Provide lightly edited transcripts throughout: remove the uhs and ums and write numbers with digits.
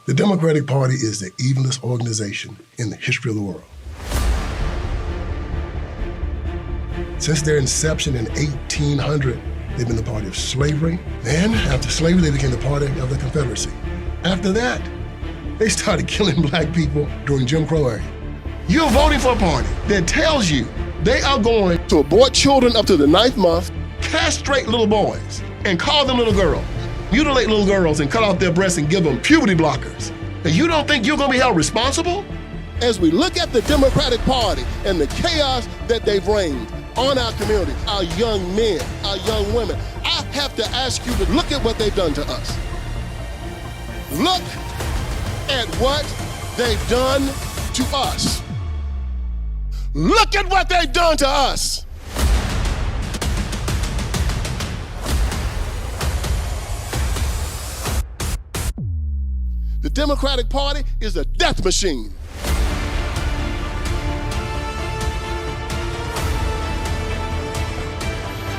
The Democratic Party is the evilest organization in the history of the world. Since their inception in 1800, they've been the party of slavery. Then, after slavery, they became the party of the Confederacy. After that, they started killing black people during Jim Crow era. You're voting for a party that tells you they are going to abort children up to the 9th month, castrate little boys, and call them little girls, mutilate little girls and cut off their breasts and give them puberty blockers. And you don't think you're gonna be held responsible? As we look at the Democratic Party and the chaos that they've reigned on our community, our young men, our young women, I have to ask you to look at what they've done to us. Look at what they've done to us. Look at what they've done to us. The Democratic Party is a death machine.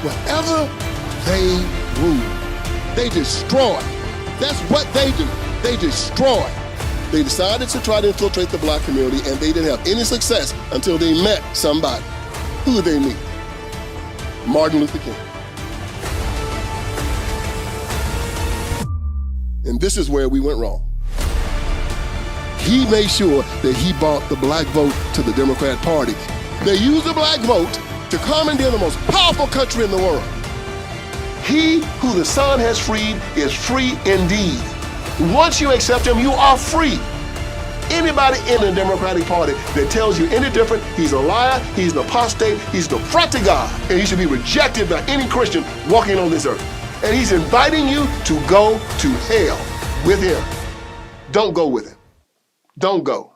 Wherever they rule, they destroy. That's what they do. They destroy. They decided to try to infiltrate the black community, and they didn't have any success until they met somebody. Who did they meet? Martin Luther King. And this is where we went wrong. He made sure that he brought the black vote to the Democrat Party. They used the black vote to commandeer the most powerful country in the world. He who the Son has freed is free indeed. Once you accept him, you are free. Anybody in the Democratic Party that tells you any different, he's a liar, he's an apostate, he's the affront to God, and he should be rejected by any Christian walking on this earth. And he's inviting you to go to hell with him. Don't go with him. Don't go.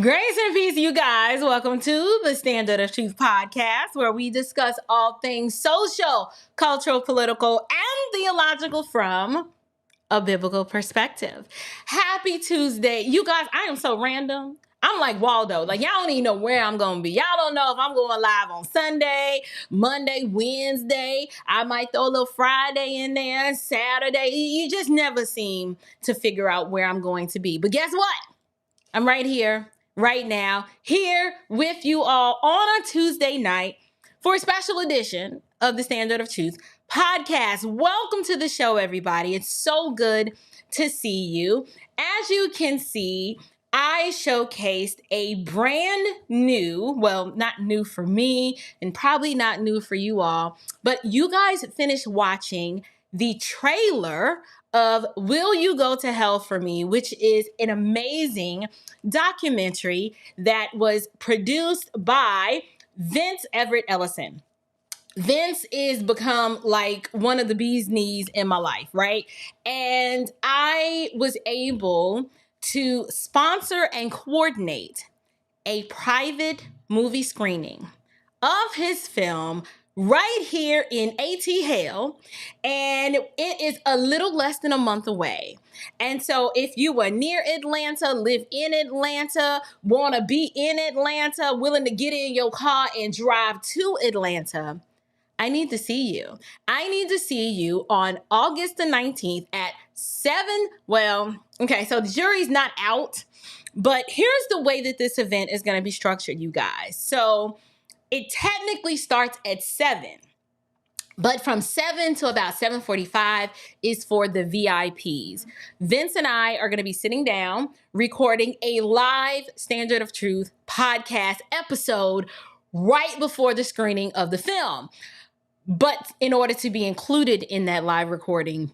Grace and peace, you guys. Welcome to the Standard of Truth podcast, where we discuss all things social, cultural, political, and theological from a biblical perspective. Happy Tuesday. You guys, I am so random. I'm like Waldo. Like, y'all don't even know where I'm going to be. Y'all don't know if I'm going live on Sunday, Monday, Wednesday. I might throw a little Friday in there, Saturday. You just never seem to figure out where I'm going to be. But guess what? I'm right here, right now, here with you all on a Tuesday night for a special edition of the Standard of Truth podcast. Welcome to the show, everybody. It's so good to see you. As you can see, I showcased a brand new, well, not new for me and probably not new for you all, but you guys finished watching the trailer of Will You Go to Hell for Me, which is an amazing documentary that was produced by Vince Everett Ellison. Vince is become like one of the bee's knees in my life, right? And I was able to sponsor and coordinate a private movie screening of his film right here in ATL, and it is a little less than a month away. And so if you are near Atlanta, live in Atlanta, want to be in Atlanta, willing to get in your car and drive to Atlanta, I need to see you. I need to see you on August the 19th at 7. Well, okay, so the jury's not out, but here's the way that this event is going to be structured, you guys. So it technically starts at 7. But from 7 to about 7:45 is for the VIPs. Vince and I are going to be sitting down, recording a live Standard of Truth podcast episode right before the screening of the film. But in order to be included in that live recording,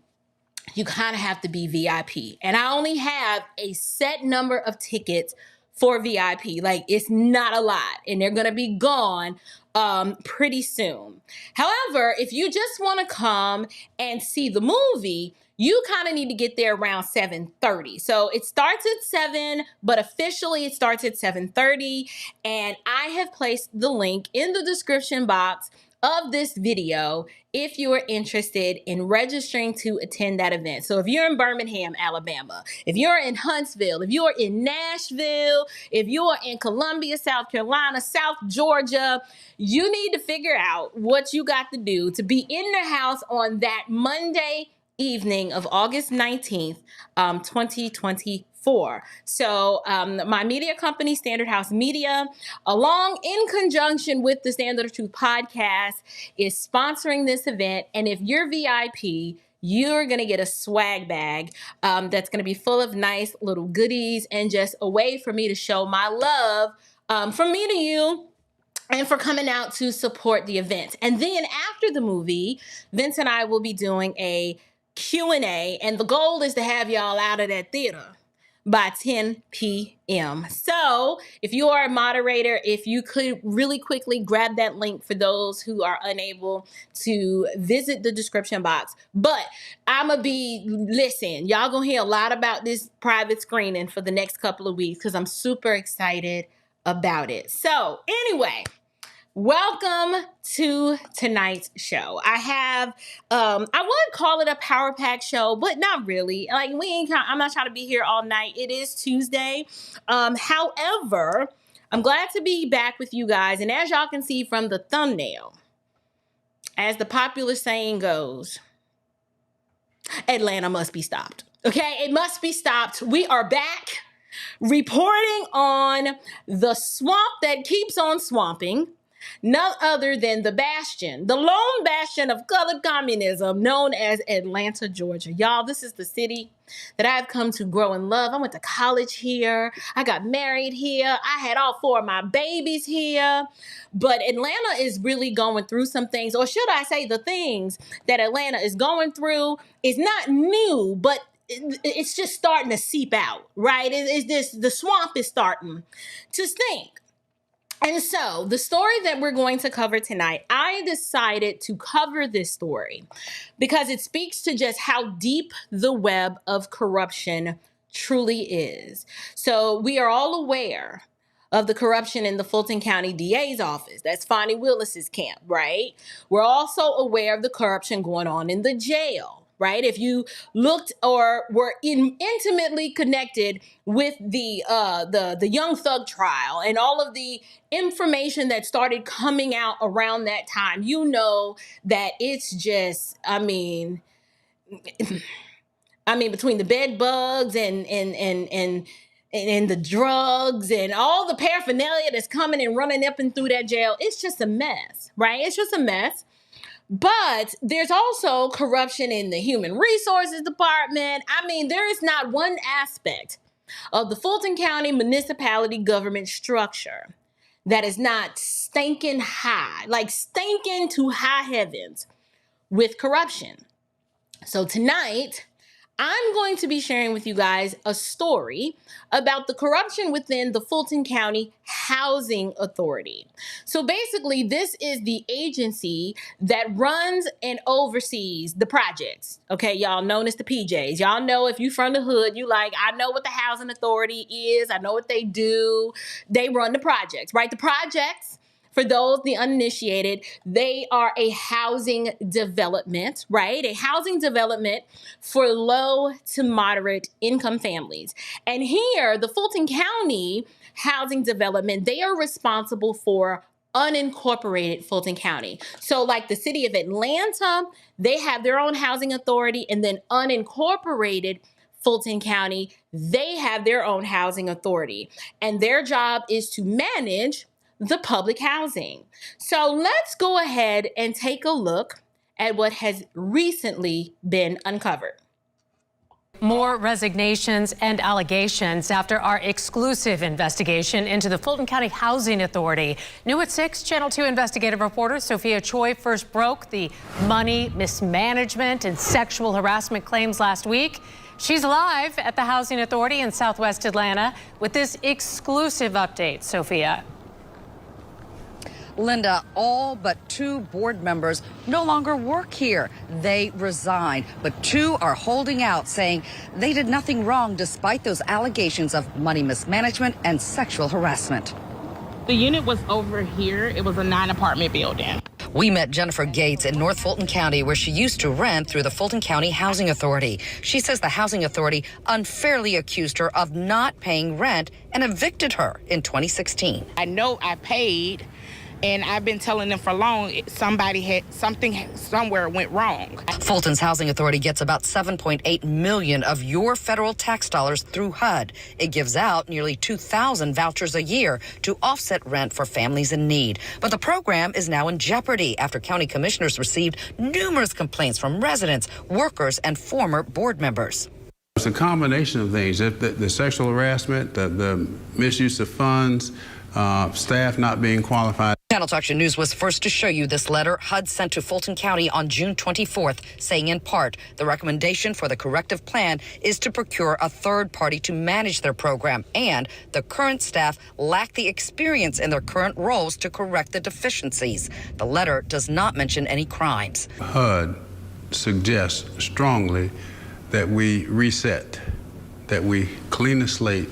you kind of have to be VIP. And I only have a set number of tickets for VIP. Like, it's not a lot, and they're going to be gone pretty soon. However, if you just want to come and see the movie, you kind of need to get there around 7:30. So it starts at 7, but officially it starts at 7:30. And I have placed the link in the description box of this video if you are interested in registering to attend that event. So if you're in Birmingham, Alabama, if you're in Huntsville, if you're in Nashville, if you're in Columbia, South Carolina, South Georgia, you need to figure out what you got to do to be in the house on that Monday evening of August 19th, 2024. So my media company, Standard House Media, along in conjunction with the Standard of Truth podcast, is sponsoring this event. And if you're VIP, you're going to get a swag bag that's going to be full of nice little goodies and just a way for me to show my love from me to you, and for coming out to support the event. And then after the movie, Vince and I will be doing a Q&A, and the goal is to have y'all out of that theater by 10 p.m. So if you are a moderator, if you could really quickly grab that link for those who are unable to visit the description box. But listen, y'all gonna hear a lot about this private screening for the next couple of weeks because I'm super excited about it. So anyway, welcome to tonight's show. I have, I would call it a power pack show, but not really. Like, I'm not trying to be here all night. It is Tuesday. However, I'm glad to be back with you guys. And as y'all can see from the thumbnail, as the popular saying goes, Atlanta must be stopped. Okay, it must be stopped. We are back reporting on the swamp that keeps on swamping. None other than the bastion, the lone bastion of colored communism known as Atlanta, Georgia. Y'all, this is the city that I've come to grow and love. I went to college here. I got married here. I had all 4 of my babies here. But Atlanta is really going through some things, or should I say the things that Atlanta is going through is not new, but it's just starting to seep out, right? The swamp is starting to stink. And so the story that we're going to cover tonight, I decided to cover this story because it speaks to just how deep the web of corruption truly is. So we are all aware of the corruption in the Fulton County DA's office. That's Fonnie Willis's camp, right? We're also aware of the corruption going on in the jail. Right? If you looked or were intimately connected with the Young Thug trial and all of the information that started coming out around that time, you know that it's just, between the bed bugs and the drugs and all the paraphernalia that's coming and running up and through that jail, it's just a mess, right? It's just a mess. But there's also corruption in the human resources department. There is not one aspect of the Fulton County municipality government structure that is not stinking high, like stinking to high heavens with corruption. So tonight, I'm going to be sharing with you guys a story about the corruption within the Fulton County Housing Authority. So basically, this is the agency that runs and oversees the projects. Okay, y'all known as the PJs. Y'all know if you from the hood, I know what the Housing Authority is. I know what they do. They run the projects, right? The projects, for those, the uninitiated, they are a housing development, right? A housing development for low to moderate income families. And here, the Fulton County Housing Development, they are responsible for unincorporated Fulton County. So like the city of Atlanta, they have their own housing authority, and then unincorporated Fulton County, they have their own housing authority. And their job is to manage the public housing. So let's go ahead and take a look at what has recently been uncovered. More resignations and allegations after our exclusive investigation into the Fulton County Housing Authority. New at 6, Channel 2 investigative reporter Sophia Choi first broke the money mismanagement and sexual harassment claims last week. She's live at the Housing Authority in Southwest Atlanta with this exclusive update. Sophia. Linda, all but 2 board members no longer work here. They resigned, but 2 are holding out, saying they did nothing wrong despite those allegations of money mismanagement and sexual harassment. The unit was over here. It was a 9-apartment building. We met Jennifer Gates in North Fulton County, where she used to rent through the Fulton County Housing Authority. She says the Housing Authority unfairly accused her of not paying rent and evicted her in 2016. I know I paid, and I've been telling them for long, somewhere went wrong. Fulton's Housing Authority gets about $7.8 million of your federal tax dollars through HUD. It gives out nearly 2,000 vouchers a year to offset rent for families in need. But the program is now in jeopardy after county commissioners received numerous complaints from residents, workers, and former board members. It's a combination of things, the sexual harassment, the misuse of funds, staff not being qualified. Channel Action News was first to show you this letter HUD sent to Fulton County on June 24th, saying in part, the recommendation for the corrective plan is to procure a third party to manage their program, and the current staff lack the experience in their current roles to correct the deficiencies. The letter does not mention any crimes. HUD suggests strongly that we reset, that we clean the slate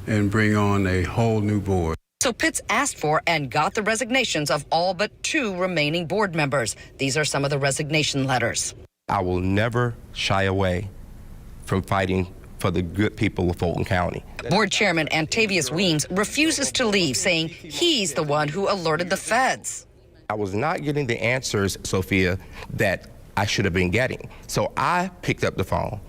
and bring on a whole new board. So Pitts asked for and got the resignations of all but 2 remaining board members. These are some of the resignation letters. I will never shy away from fighting for the good people of Fulton County. Board Chairman Antavius Weems refuses to leave, saying he's the one who alerted the feds. I was not getting the answers, Sophia, that I should have been getting. So I picked up the phone.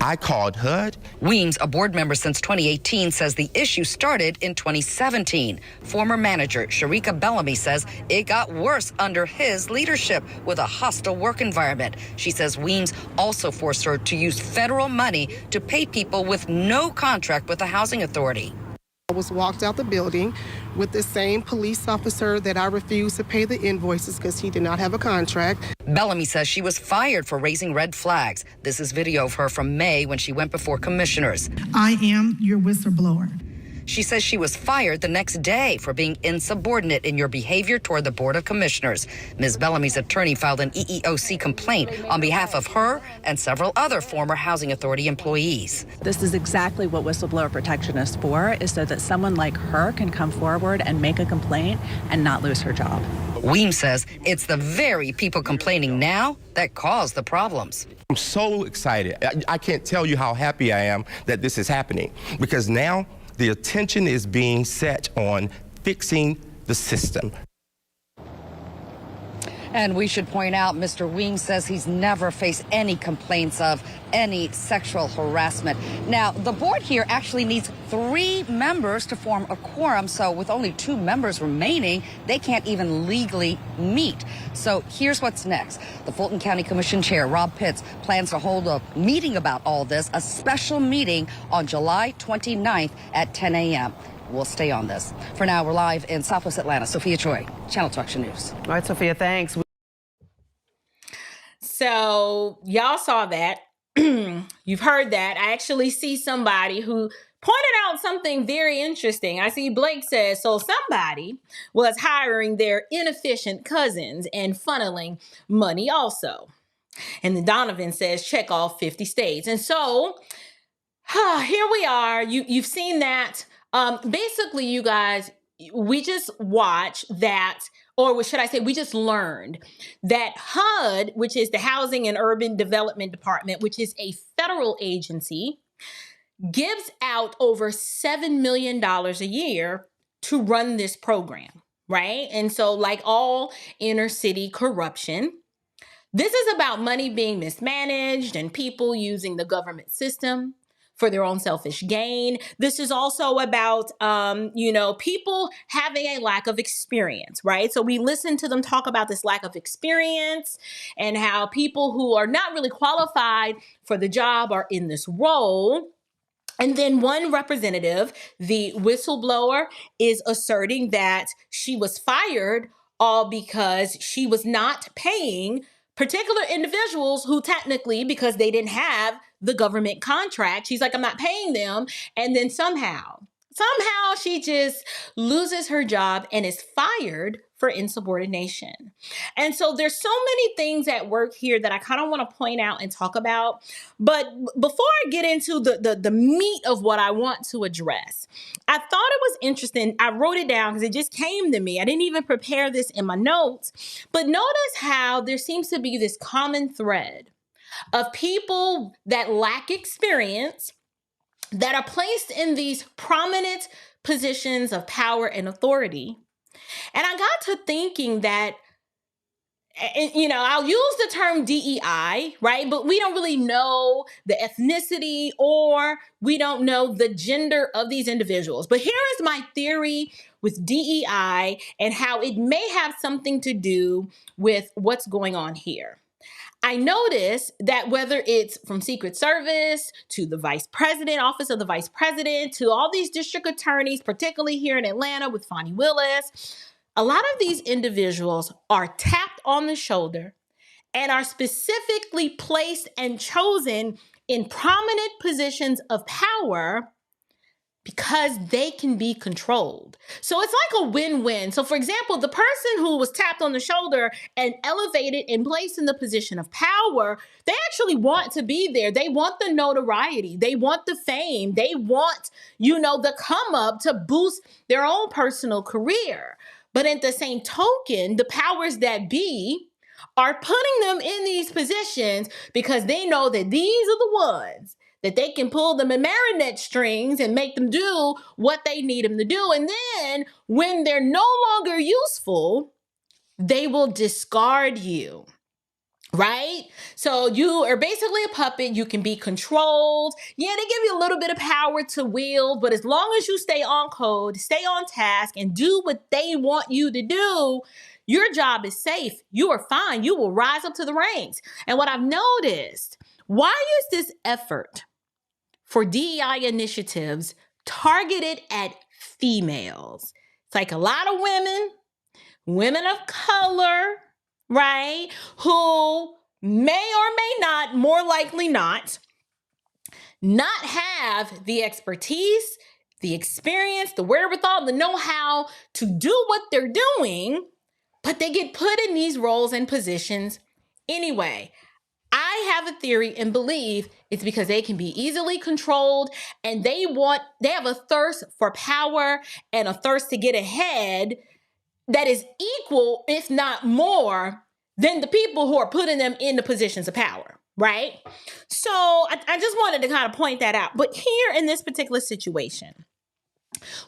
I called HUD. Weems, a board member since 2018, says the issue started in 2017. Former manager Sharika Bellamy says it got worse under his leadership with a hostile work environment. She says Weems also forced her to use federal money to pay people with no contract with the Housing Authority. I was walked out the building with the same police officer that I refused to pay the invoices because he did not have a contract. Bellamy says she was fired for raising red flags. This is video of her from May when she went before commissioners. I am your whistleblower. She says she was fired the next day for being insubordinate in your behavior toward the Board of Commissioners. Ms. Bellamy's attorney filed an EEOC complaint on behalf of her and several other former Housing Authority employees. This is exactly what whistleblower protection is for, is so that someone like her can come forward and make a complaint and not lose her job. Weems says it's the very people complaining now that caused the problems. I'm so excited. I can't tell you how happy I am that this is happening, because now the attention is being set on fixing the system. And we should point out, Mr. Weems says he's never faced any complaints of any sexual harassment. Now, the board here actually needs 3 members to form a quorum, so with only 2 members remaining, they can't even legally meet. So here's what's next. The Fulton County Commission Chair, Rob Pitts, plans to hold a meeting about all this, a special meeting on July 29th at 10 a.m. We'll stay on this. For now, we're live in Southwest Atlanta. Sophia Choi, Channel 2 Action News. All right, Sophia, thanks. So y'all saw that. You've heard that. I actually see somebody who pointed out something very interesting. I see Blake says, so somebody was hiring their inefficient cousins and funneling money also. And then Donovan says, check all 50 states. And so here we are. You've seen that. Basically, you guys, we just watched that, or should I say, we just learned that HUD, which is the Housing and Urban Development Department, which is a federal agency, gives out over $7 million a year to run this program, right? And so like all inner city corruption, this is about money being mismanaged and people using the government system for their own selfish gain. This is also about, people having a lack of experience, right? So we listen to them talk about this lack of experience and how people who are not really qualified for the job are in this role. And then one representative, the whistleblower, is asserting that she was fired all because she was not paying particular individuals who technically, because they didn't have the government contract, she's like, I'm not paying them. And then somehow she just loses her job and is fired for insubordination. And so there's so many things at work here that I kind of want to point out and talk about. But before I get into the meat of what I want to address, I thought it was interesting. I wrote it down because it just came to me. I didn't even prepare this in my notes. But notice how there seems to be this common thread of people that lack experience that are placed in these prominent positions of power and authority. And I got to thinking that, I'll use the term DEI, right? But we don't really know the ethnicity or we don't know the gender of these individuals. But here is my theory with DEI and how it may have something to do with what's going on here. I notice that whether it's from Secret Service to the Vice President, Office of the Vice President, to all these district attorneys, particularly here in Atlanta with Fonnie Willis, a lot of these individuals are tapped on the shoulder and are specifically placed and chosen in prominent positions of power because they can be controlled. So it's like a win-win. So for example, the person who was tapped on the shoulder and elevated and placed in the position of power, they actually want to be there. They want the notoriety. They want the fame. They want, the come up to boost their own personal career. But at the same token, the powers that be are putting them in these positions because they know that these are the ones that they can pull them in marionette strings and make them do what they need them to do. And then when they're no longer useful, they will discard you, right? So you are basically a puppet. You can be controlled. Yeah, they give you a little bit of power to wield, but as long as you stay on code, stay on task, and do what they want you to do, your job is safe. You are fine. You will rise up to the ranks. And what I've noticed, why is this effort for DEI initiatives targeted at females? It's like a lot of women of color, right? Who may or may not, more likely not have the expertise, the experience, the wherewithal, the know-how to do what they're doing, but they get put in these roles and positions anyway. I have a theory and believe it's because they can be easily controlled and they have a thirst for power and a thirst to get ahead that is equal, if not more, than the people who are putting them in the positions of power, right? So I just wanted to kind of point that out. But here in this particular situation,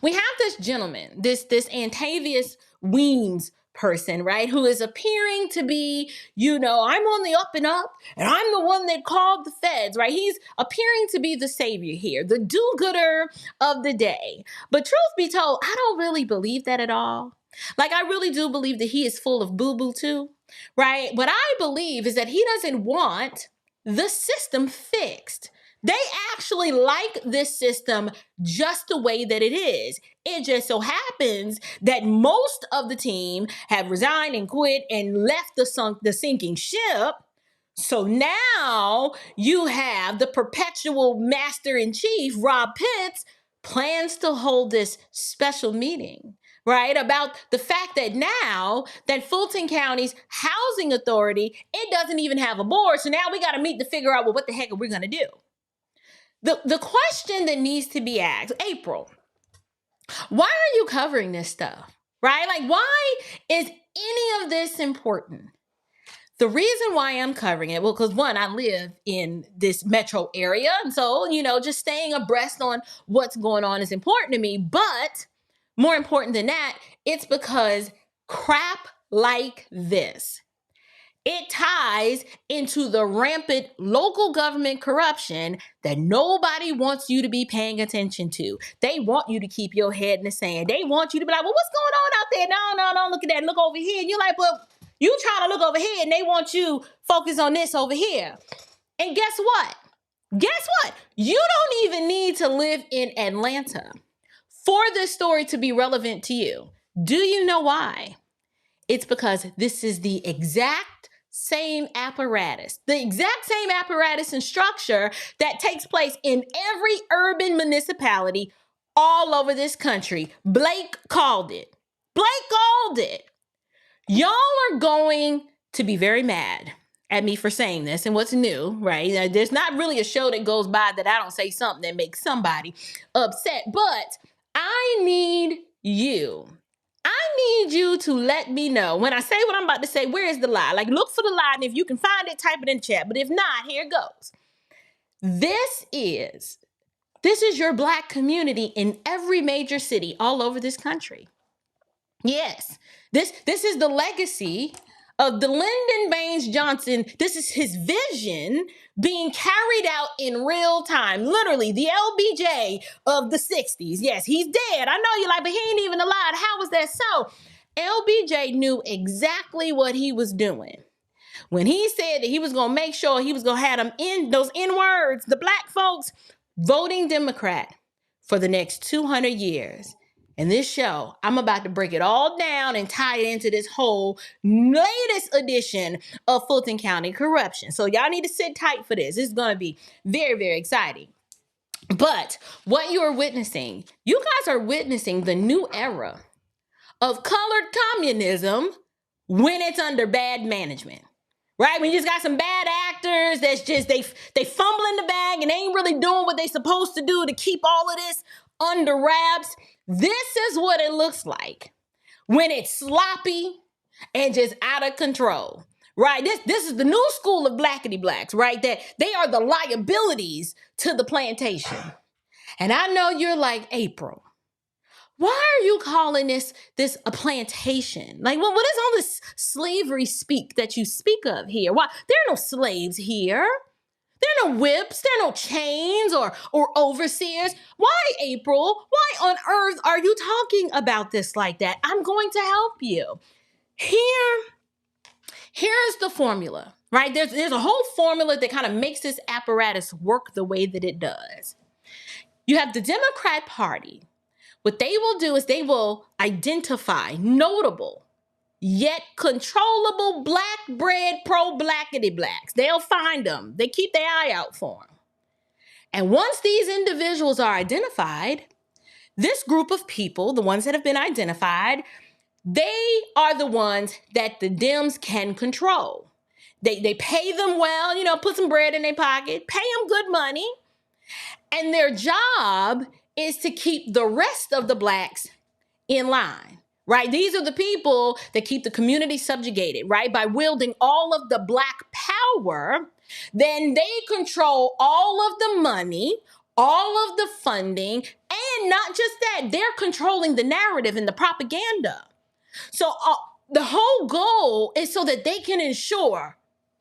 we have this gentleman, this Antavius Weems person, right, who is appearing to be, I'm on the up and up, and I'm the one that called the feds, right? He's appearing to be the savior here, the do-gooder of the day. But truth be told, I don't really believe that at all. Like, I really do believe that he is full of boo-boo too, right? What I believe is that he doesn't want the system fixed. They actually like this system just the way that it is. It just so happens that most of the team have resigned and quit and left the sinking ship. So now you have the perpetual master-in-chief, Rob Pitts, plans to hold this special meeting, right, about the fact that now that Fulton County's housing authority, it doesn't even have a board. So now we got to meet to figure out, well, what the heck are we going to do? The question that needs to be asked, April, why are you covering this stuff, right? Like, why is any of this important? The reason why I'm covering it, well, because one, I live in this metro area. And so, just staying abreast on what's going on is important to me. But more important than that, it's because crap like this It ties into the rampant local government corruption that nobody wants you to be paying attention to. They want you to keep your head in the sand. They want you to be like, well, what's going on out there? No, look at that. Look over here. And you're like, well, you trying to look over here and they want you focus on this over here. And guess what? You don't even need to live in Atlanta for this story to be relevant to you. Do you know why? It's because this is the exact same apparatus, and structure that takes place in every urban municipality all over this country. Blake called it. Y'all are going to be very mad at me for saying this and what's new, right? There's not really a show that goes by that I don't say something that makes somebody upset, but I need you to let me know when I say what I'm about to say, where is the lie? Like, look for the lie, and if you can find it, type it in the chat. But if not, here it goes. This is your Black community in every major city all over this country. Yes, this is the legacy of the Lyndon Baines Johnson. This is his vision being carried out in real time. Literally, the LBJ of the 60s. Yes, he's dead. I know you're like, but he ain't even alive. How was that so? LBJ knew exactly what he was doing when he said that he was going to make sure he was going to have them in those N-words, the Black folks, voting Democrat for the next 200 years. In this show, I'm about to break it all down and tie it into this whole latest edition of Fulton County corruption. So y'all need to sit tight for this. This is going to be very, very exciting. But what you are witnessing, you guys are witnessing the new era of colored communism when it's under bad management. Right? When you just got some bad actors that's just, they fumble in the bag and they ain't really doing what they supposed to do to keep all of this under wraps. This is what it looks like when it's sloppy and just out of control, right? This is the new school of blackity blacks, right? That they are the liabilities to the plantation. And I know you're like, April, why are you calling this a plantation? Like, what is all this slavery speak that you speak of here? Why? There are no slaves here. There are no whips, there are no chains or overseers. Why, April? Why on earth are you talking about this like that? I'm going to help you. Here's the formula, right? There's a whole formula that kind of makes this apparatus work the way that it does. You have the Democrat Party. What they will do is they will identify notable yet controllable black bread pro-blackity blacks. They'll find them. They keep their eye out for them. And once these individuals are identified, this group of people, the ones that have been identified, they are the ones that the Dems can control. They pay them well, put some bread in their pocket, pay them good money. And their job is to keep the rest of the blacks in line. Right? These are the people that keep the community subjugated, right? By wielding all of the black power, then they control all of the money, all of the funding, and not just that, they're controlling the narrative and the propaganda. So the whole goal is so that they can ensure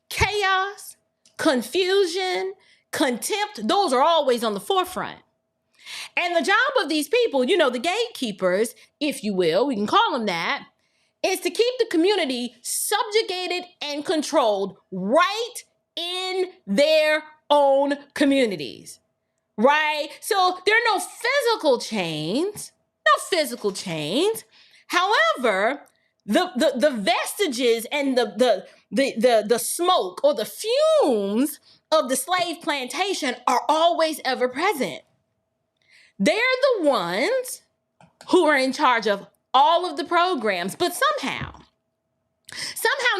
chaos, confusion, contempt. Those are always on the forefront. And the job of these people, the gatekeepers, if you will, we can call them that, is to keep the community subjugated and controlled right in their own communities, right? So there are no physical chains. However, the vestiges and the smoke or the fumes of the slave plantation are always ever present. They're the ones who are in charge of all of the programs, but somehow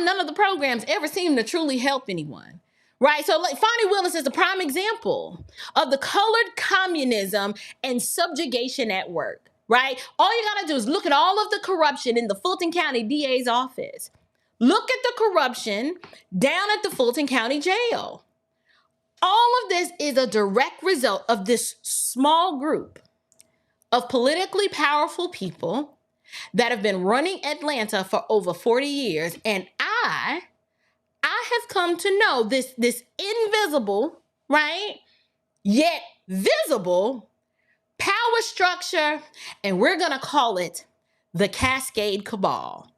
none of the programs ever seem to truly help anyone, right? So like Fonnie Willis is a prime example of the colored communism and subjugation at work, right? All you gotta do is look at all of the corruption in the Fulton County DA's office. Look at the corruption down at the Fulton County Jail. All of this is a direct result of this small group of politically powerful people that have been running Atlanta for over 40 years. And have come to know this invisible, right, yet visible power structure, and we're going to call it the Cascade Cabal.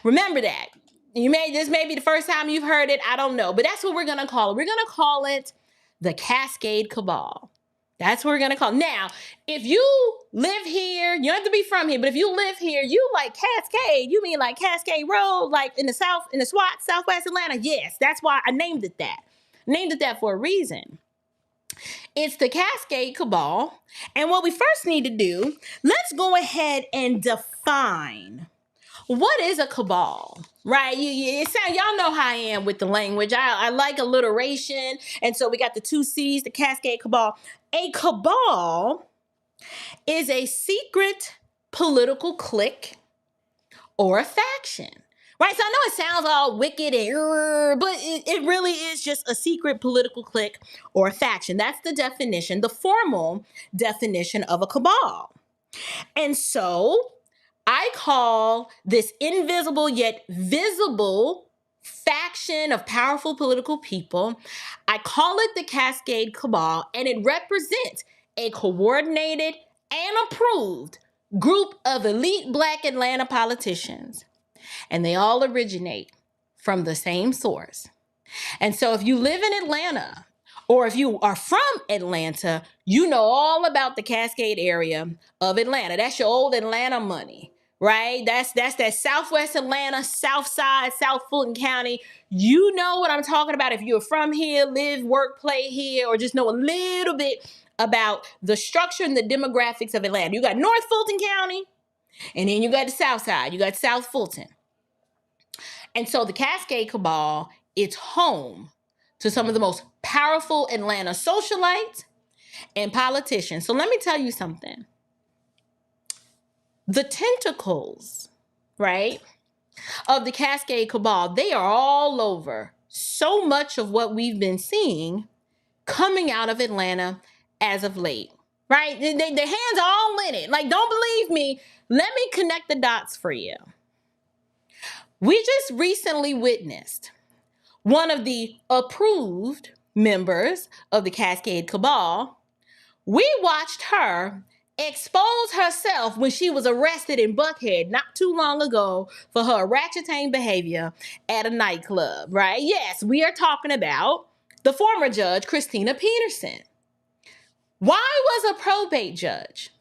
Remember that. This may be the first time you've heard it. I don't know. But that's what we're going to call it. We're going to call it the Cascade Cabal. That's what we're going to call it. Now, if you live here, you don't have to be from here, but if you live here, you like Cascade, you mean like Cascade Road, like in the SWAT, Southwest Atlanta? Yes, that's why I named it that. Named it that for a reason. It's the Cascade Cabal. And what we first need to do, let's go ahead and define what is a cabal, right? Y'all know how I am with the language. I like alliteration. And so we got the 2 C's, the Cascade Cabal. A cabal is a secret political clique or a faction, right? So I know it sounds all wicked and but it really is just a secret political clique or a faction. That's the definition, the formal definition of a cabal. And so I call this invisible yet visible faction of powerful political people, I call it the Cascade Cabal, and it represents a coordinated and approved group of elite Black Atlanta politicians. And they all originate from the same source. And so if you live in Atlanta, or if you are from Atlanta, you know all about the Cascade area of Atlanta. That's your old Atlanta money. Right? That's that Southwest Atlanta, South Side, South Fulton County. You know what I'm talking about if you're from here, live, work, play here, or just know a little bit about the structure and the demographics of Atlanta. You got North Fulton County, and then you got the South Side. You got South Fulton. And so the Cascade Cabal, it's home to some of the most powerful Atlanta socialites and politicians. So let me tell you something. The tentacles, right, of the Cascade Cabal, they are all over so much of what we've been seeing coming out of Atlanta as of late, right? Their hands are all in it. Like, don't believe me. Let me connect the dots for you. We just recently witnessed one of the approved members of the Cascade Cabal. We watched her expose herself when she was arrested in Buckhead not too long ago for her ratcheting behavior at a nightclub, right? Yes, we are talking about the former judge, Christina Peterson. Why was a probate judge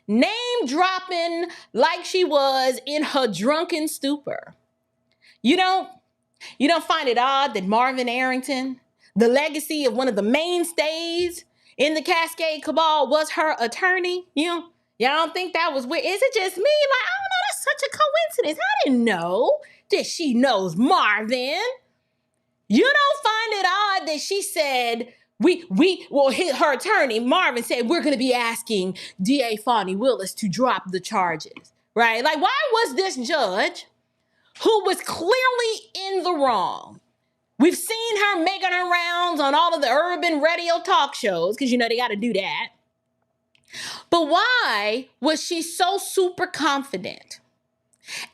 name dropping like she was in her drunken stupor? You don't find it odd that Marvin Arrington, the legacy of one of the mainstays in the Cascade Cabal, was her attorney? Y'all don't think that was weird? Is it just me? Like, I don't know, that's such a coincidence. I didn't know that she knows Marvin. You don't find it odd that she said, her attorney, Marvin, said, we're going to be asking DA Fonnie Willis to drop the charges, right? Like, why was this judge, who was clearly in the wrong? We've seen her making her rounds on all of the urban radio talk shows, because they got to do that. But why was she so super confident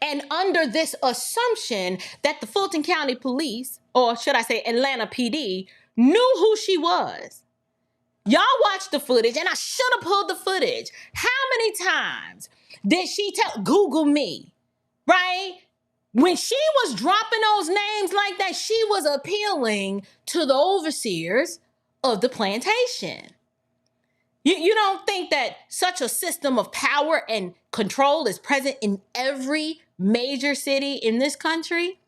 and under this assumption that the Fulton County Police, or should I say Atlanta PD, knew who she was? Y'all watched the footage, and I should have pulled the footage. How many times did she tell, Google me, right? When she was dropping those names like that, she was appealing to the overseers of the plantation. You don't think that such a system of power and control is present in every major city in this country?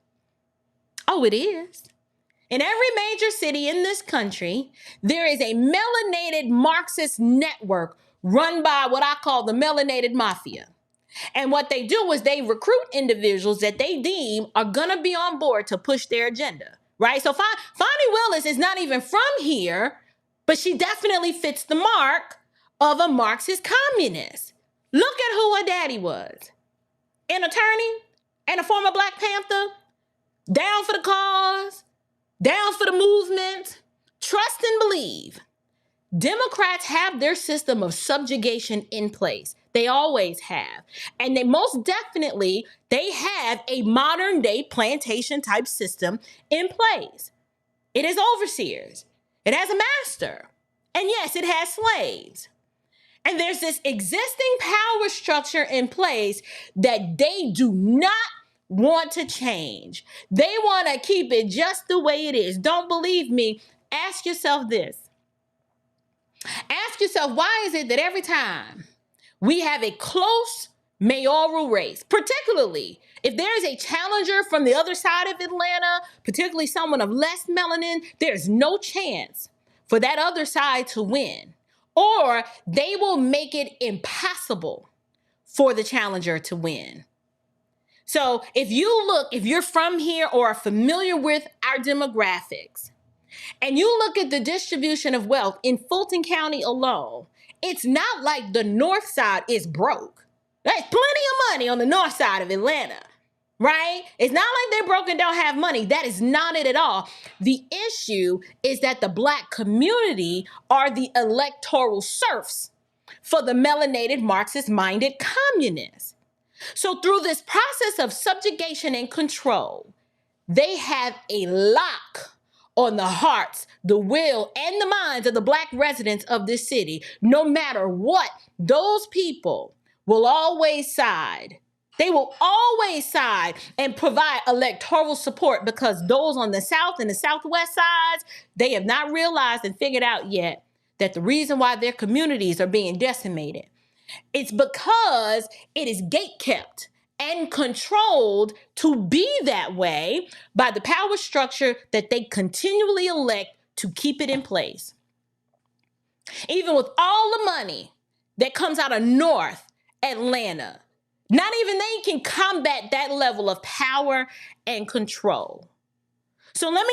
Oh, it is. In every major city in this country, there is a melanated Marxist network run by what I call the melanated mafia. And what they do is they recruit individuals that they deem are going to be on board to push their agenda, right? So Fonnie Willis is not even from here, but she definitely fits the mark of a Marxist communist. Look at who her daddy was. An attorney and a former Black Panther, down for the cause, down for the movement, trust and believe Democrats have their system of subjugation in place. They always have. And they most definitely, they have a modern day plantation type system in place. It has overseers. It has a master. And yes, it has slaves. And there's this existing power structure in place that they do not want to change. They want to keep it just the way it is. Don't believe me? Ask yourself this. Ask yourself, why is it that every time we have a close mayoral race, particularly if there is a challenger from the other side of Atlanta, particularly someone of less melanin, there's no chance for that other side to win, or they will make it impossible for the challenger to win. So if you're from here or are familiar with our demographics, and you look at the distribution of wealth in Fulton County alone, it's not like the north side is broke. There's plenty of money on the north side of Atlanta, right? It's not like they're broke and don't have money. That is not it at all. The issue is that the Black community are the electoral serfs for the melanated Marxist-minded communists. So through this process of subjugation and control, they have a lock on the hearts, the will, and the minds of the Black residents of this city. No matter what, those people will always side. They will always side and provide electoral support, because those on the south and the southwest sides, they have not realized and figured out yet that the reason why their communities are being decimated, it's because it is gatekept and controlled to be that way by the power structure that they continually elect to keep it in place. Even with all the money that comes out of North Atlanta, not even they can combat that level of power and control. So let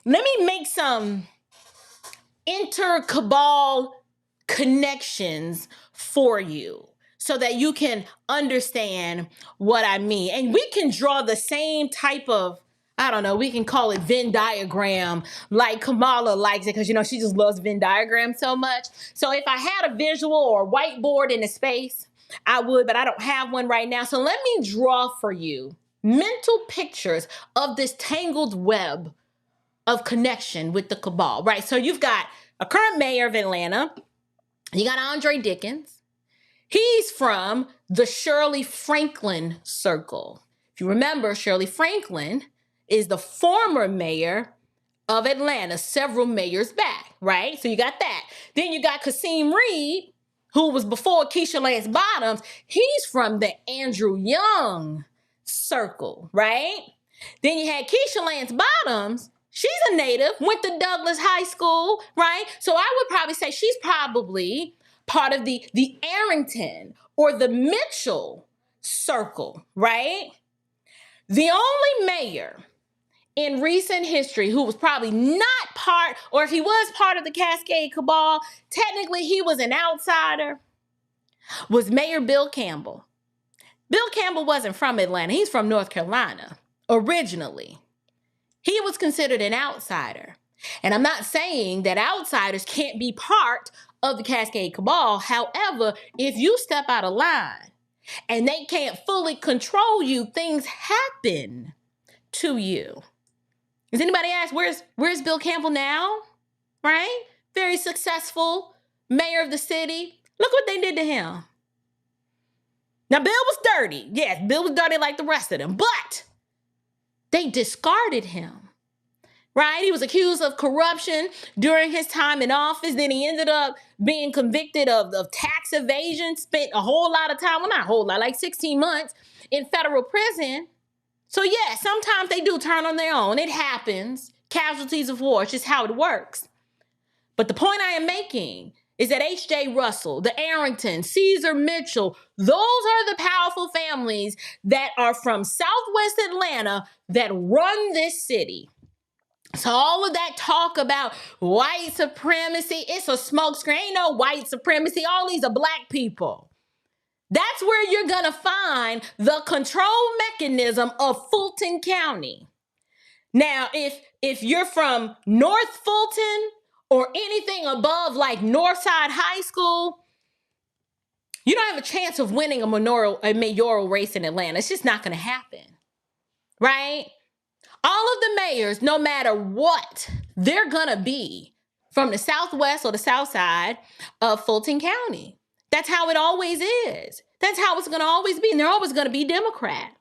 me make some inter-cabal connections for you, so that you can understand what I mean. And we can draw the same type of, I don't know, we can call it Venn diagram, like Kamala likes it, because, she just loves Venn diagrams so much. So if I had a visual or a whiteboard in a space, I would, but I don't have one right now. So let me draw for you mental pictures of this tangled web of connection with the cabal, right? So you've got a current mayor of Atlanta. You got Andre Dickens. He's from the Shirley Franklin circle. If you remember, Shirley Franklin is the former mayor of Atlanta several mayors back, right? So you got that. Then you got Kasim Reed, who was before Keisha Lance Bottoms. He's from the Andrew Young circle, right? Then you had Keisha Lance Bottoms. She's a native, went to Douglas High School, right? So I would probably say she's probably part of the Arrington or the Mitchell circle, right? The only mayor in recent history who was probably not part, or if he was part of the Cascade cabal, technically he was an outsider, was Mayor Bill Campbell. Bill Campbell wasn't from Atlanta. He's from North Carolina originally. He was considered an outsider. And I'm not saying that outsiders can't be part of the Cascade cabal. However, if you step out of line and they can't fully control you, things happen to you. Does anybody ask, where's Bill Campbell now? Right? Very successful mayor of the city. Look what they did to him. Now, Bill was dirty. Yes, Bill was dirty like the rest of them, but they discarded him. Right? He was accused of corruption during his time in office. Then he ended up being convicted of tax evasion, spent a whole lot of time, well, not a whole lot, like 16 months in federal prison. So yeah, sometimes they do turn on their own. It happens. Casualties of war. It's just how it works. But the point I am making is that H.J. Russell, the Arrington, Caesar Mitchell, those are the powerful families that are from Southwest Atlanta that run this city. So all of that talk about white supremacy, it's a smokescreen. Ain't no white supremacy. All these are Black people. That's where you're going to find the control mechanism of Fulton County. Now, if you're from North Fulton or anything above like Northside High School, you don't have a chance of winning a mayoral race in Atlanta. It's just not going to happen, right? All of the mayors, no matter what, they're going to be from the Southwest or the South Side of Fulton County. That's how it always is. That's how it's going to always be. And they're always going to be Democrat.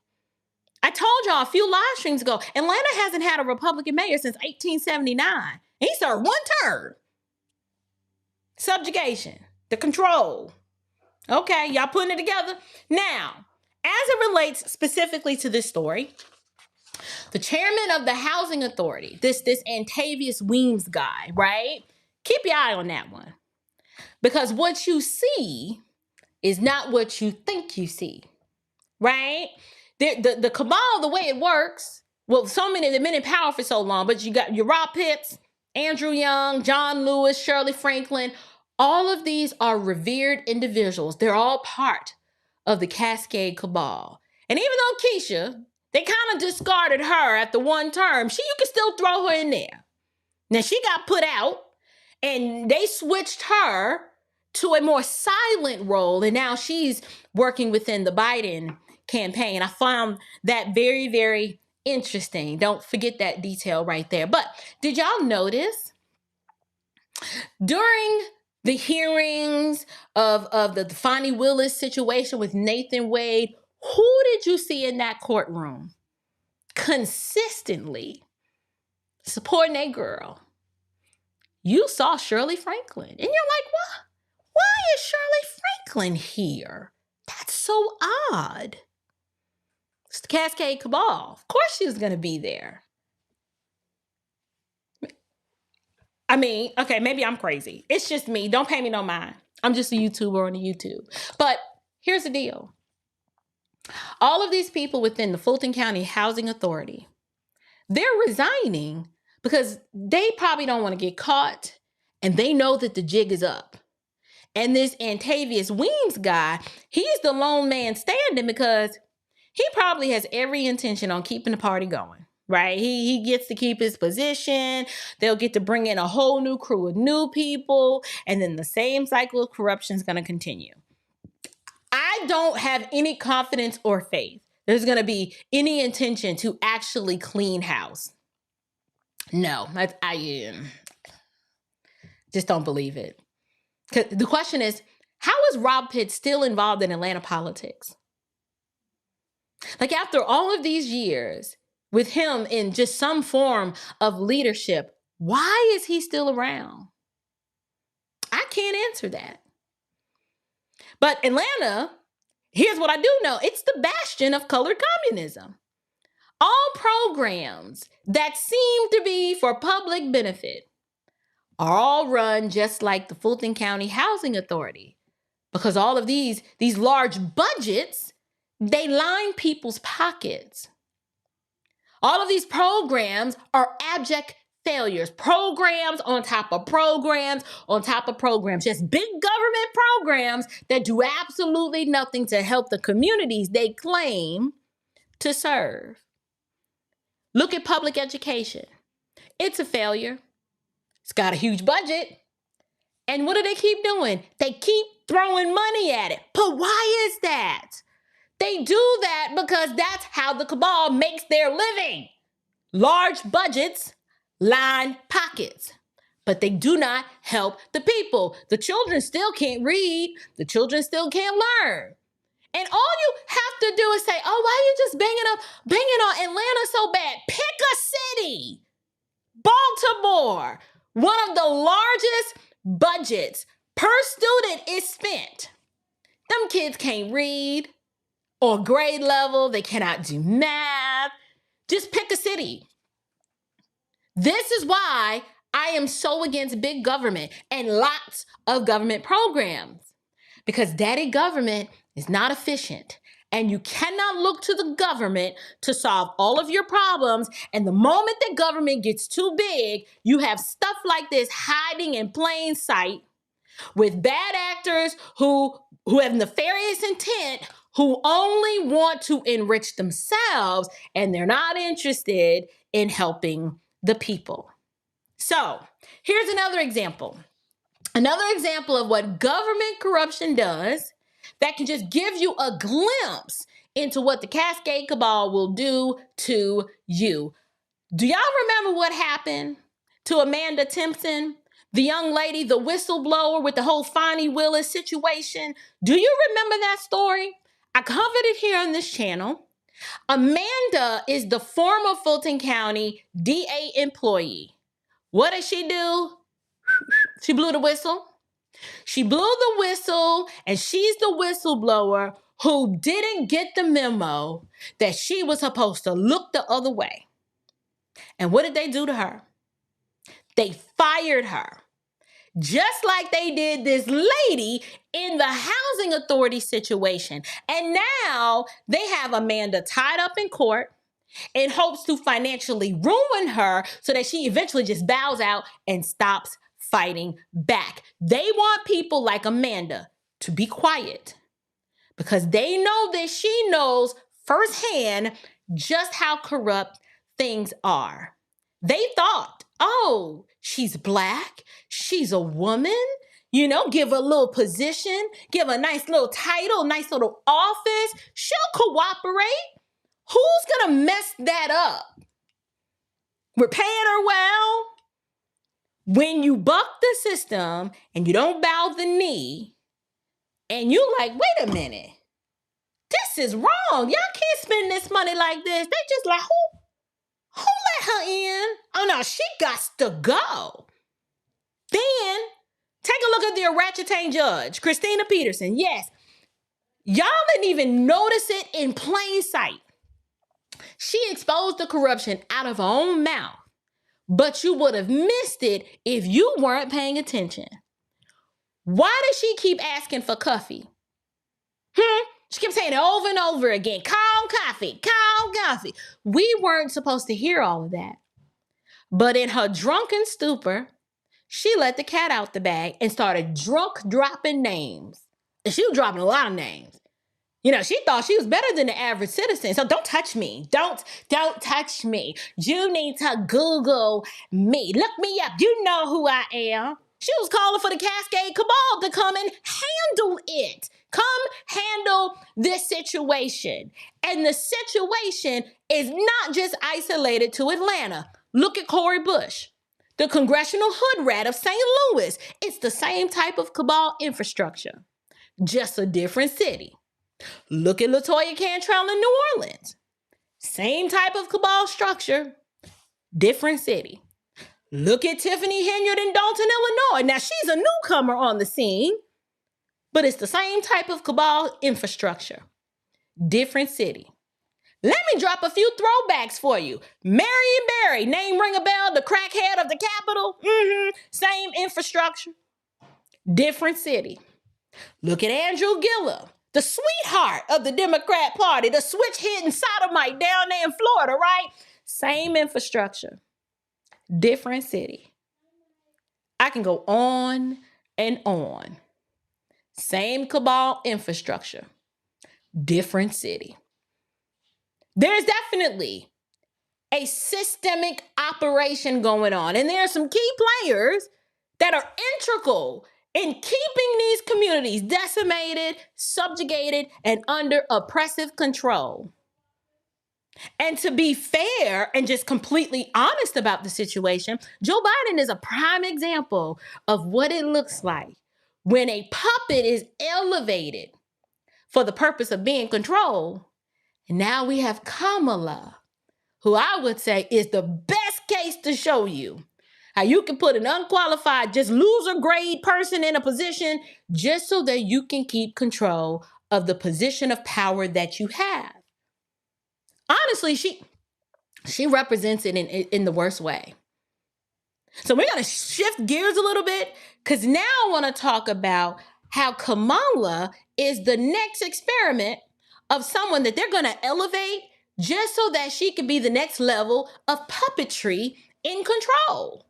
I told y'all a few live streams ago, Atlanta hasn't had a Republican mayor since 1879. He served one term. Subjugation, the control. Okay, y'all putting it together? Now, as it relates specifically to this story, the chairman of the housing authority, this Antavius Weems guy, right? Keep your eye on that one. Because what you see is not what you think you see, right? The cabal, the way it works, well, they've been in power for so long, but you got your Rob Pitts, Andrew Young, John Lewis, Shirley Franklin. All of these are revered individuals. They're all part of the Cascade cabal. And even though Keisha, they kind of discarded her at the one term, you can still throw her in there. Now, she got put out, and they switched her to a more silent role, and now she's working within the Biden campaign. I found that very, very interesting. Don't forget that detail right there. But did y'all notice during the hearings of the Fonnie Willis situation with Nathan Wade, who did you see in that courtroom consistently supporting a girl? You saw Shirley Franklin. And you're like, what? Why is Shirley Franklin here? That's so odd. It's the Cascade Cabal. Of course she was going to be there. I mean, okay, maybe I'm crazy. It's just me. Don't pay me no mind. I'm just a YouTuber on the YouTube. But here's the deal. All of these people within the Fulton County Housing Authority, they're resigning because they probably don't want to get caught, and they know that the jig is up. And this Antavius Weems guy, he's the lone man standing because he probably has every intention on keeping the party going, right? He gets to keep his position. They'll get to bring in a whole new crew of new people, and then the same cycle of corruption is going to continue. I don't have any confidence or faith there's going to be any intention to actually clean house. No, I just don't believe it. The question is, how is Rob Pitt still involved in Atlanta politics? Like, after all of these years with him in just some form of leadership, why is he still around? I can't answer that. But Atlanta, here's what I do know. It's the bastion of colored communism. All programs that seem to be for public benefit are all run just like the Fulton County Housing Authority, because all of these large budgets, they line people's pockets. All of these programs are abject failures. Programs on top of programs on top of programs. Just big government programs that do absolutely nothing to help the communities they claim to serve. Look at public education. It's a failure. It's got a huge budget. And what do they keep doing? They keep throwing money at it. But why is that? They do that because that's how the cabal makes their living. Large budgets line pockets, but they do not help the people. The children still can't read. The children still can't learn. And all you have to do is say, oh, why are you just banging on Atlanta so bad? Pick a city. Baltimore, one of the largest budgets per student is spent. Them kids can't read or grade level. They cannot do math. Just pick a city. This is why I am so against big government and lots of government programs, because daddy government is not efficient, and you cannot look to the government to solve all of your problems. And the moment that government gets too big, you have stuff like this hiding in plain sight with bad actors who have nefarious intent, who only want to enrich themselves, and they're not interested in helping the people. So here's another example. Another example of what government corruption does that can just give you a glimpse into what the Cascade Cabal will do to you. Do y'all remember what happened to Amanda Timpson, the young lady, the whistleblower with the whole Fonnie Willis situation? Do you remember that story? I covered it here on this channel. Amanda is the former Fulton County DA employee. What did she do? She blew the whistle. She blew the whistle, and she's the whistleblower who didn't get the memo that she was supposed to look the other way. And what did they do to her? They fired her. Just like they did this lady in the housing authority situation. And now they have Amanda tied up in court in hopes to financially ruin her so that she eventually just bows out and stops fighting back. They want people like Amanda to be quiet because they know that she knows firsthand just how corrupt things are. They thought, oh, she's Black, she's a woman, you know, give her a little position, give her a nice little title, nice little office, she'll cooperate. Who's gonna mess that up? We're paying her well. When you buck the system and you don't bow the knee, and you like, wait a minute, this is wrong. Y'all can't spend this money like this. They just like, who let her in? Oh no, she got to go. Then take a look at the orangutan judge, Christina Peterson. Yes, y'all didn't even notice it in plain sight. She exposed the corruption out of her own mouth. But you would have missed it if you weren't paying attention. Why does she keep asking for coffee? She keeps saying it over and over again. Call coffee, call coffee. We weren't supposed to hear all of that. But in her drunken stupor, she let the cat out the bag and started drunk dropping names. And she was dropping a lot of names. You know, she thought she was better than the average citizen. So don't touch me. Don't touch me. You need to Google me. Look me up. You know who I am. She was calling for the Cascade Cabal to come and handle it. Come handle this situation. And the situation is not just isolated to Atlanta. Look at Cori Bush, the congressional hood rat of St. Louis. It's the same type of cabal infrastructure, just a different city. Look at LaToya Cantrell in New Orleans. Same type of cabal structure, different city. Look at Tiffany Henyard in Dalton, Illinois. Now, she's a newcomer on the scene, but it's the same type of cabal infrastructure, different city. Let me drop a few throwbacks for you. Marion Barry, name ring a bell, the crackhead of the Capitol. Same infrastructure, different city. Look at Andrew Gillum, the sweetheart of the Democrat Party, the switch-hitting sodomite down there in Florida, right? Same infrastructure, different city. I can go on and on. Same cabal infrastructure, different city. There's definitely a systemic operation going on, and there are some key players that are integral in keeping these communities decimated, subjugated, and under oppressive control. And to be fair and just completely honest about the situation, Joe Biden is a prime example of what it looks like when a puppet is elevated for the purpose of being controlled. And now we have Kamala, who I would say is the best case to show you how you can put an unqualified, just loser grade person in a position just so that you can keep control of the position of power that you have. Honestly, she represents it in the worst way. So we're going to shift gears a little bit because now I want to talk about how Kamala is the next experiment of someone that they're going to elevate just so that she can be the next level of puppetry in control.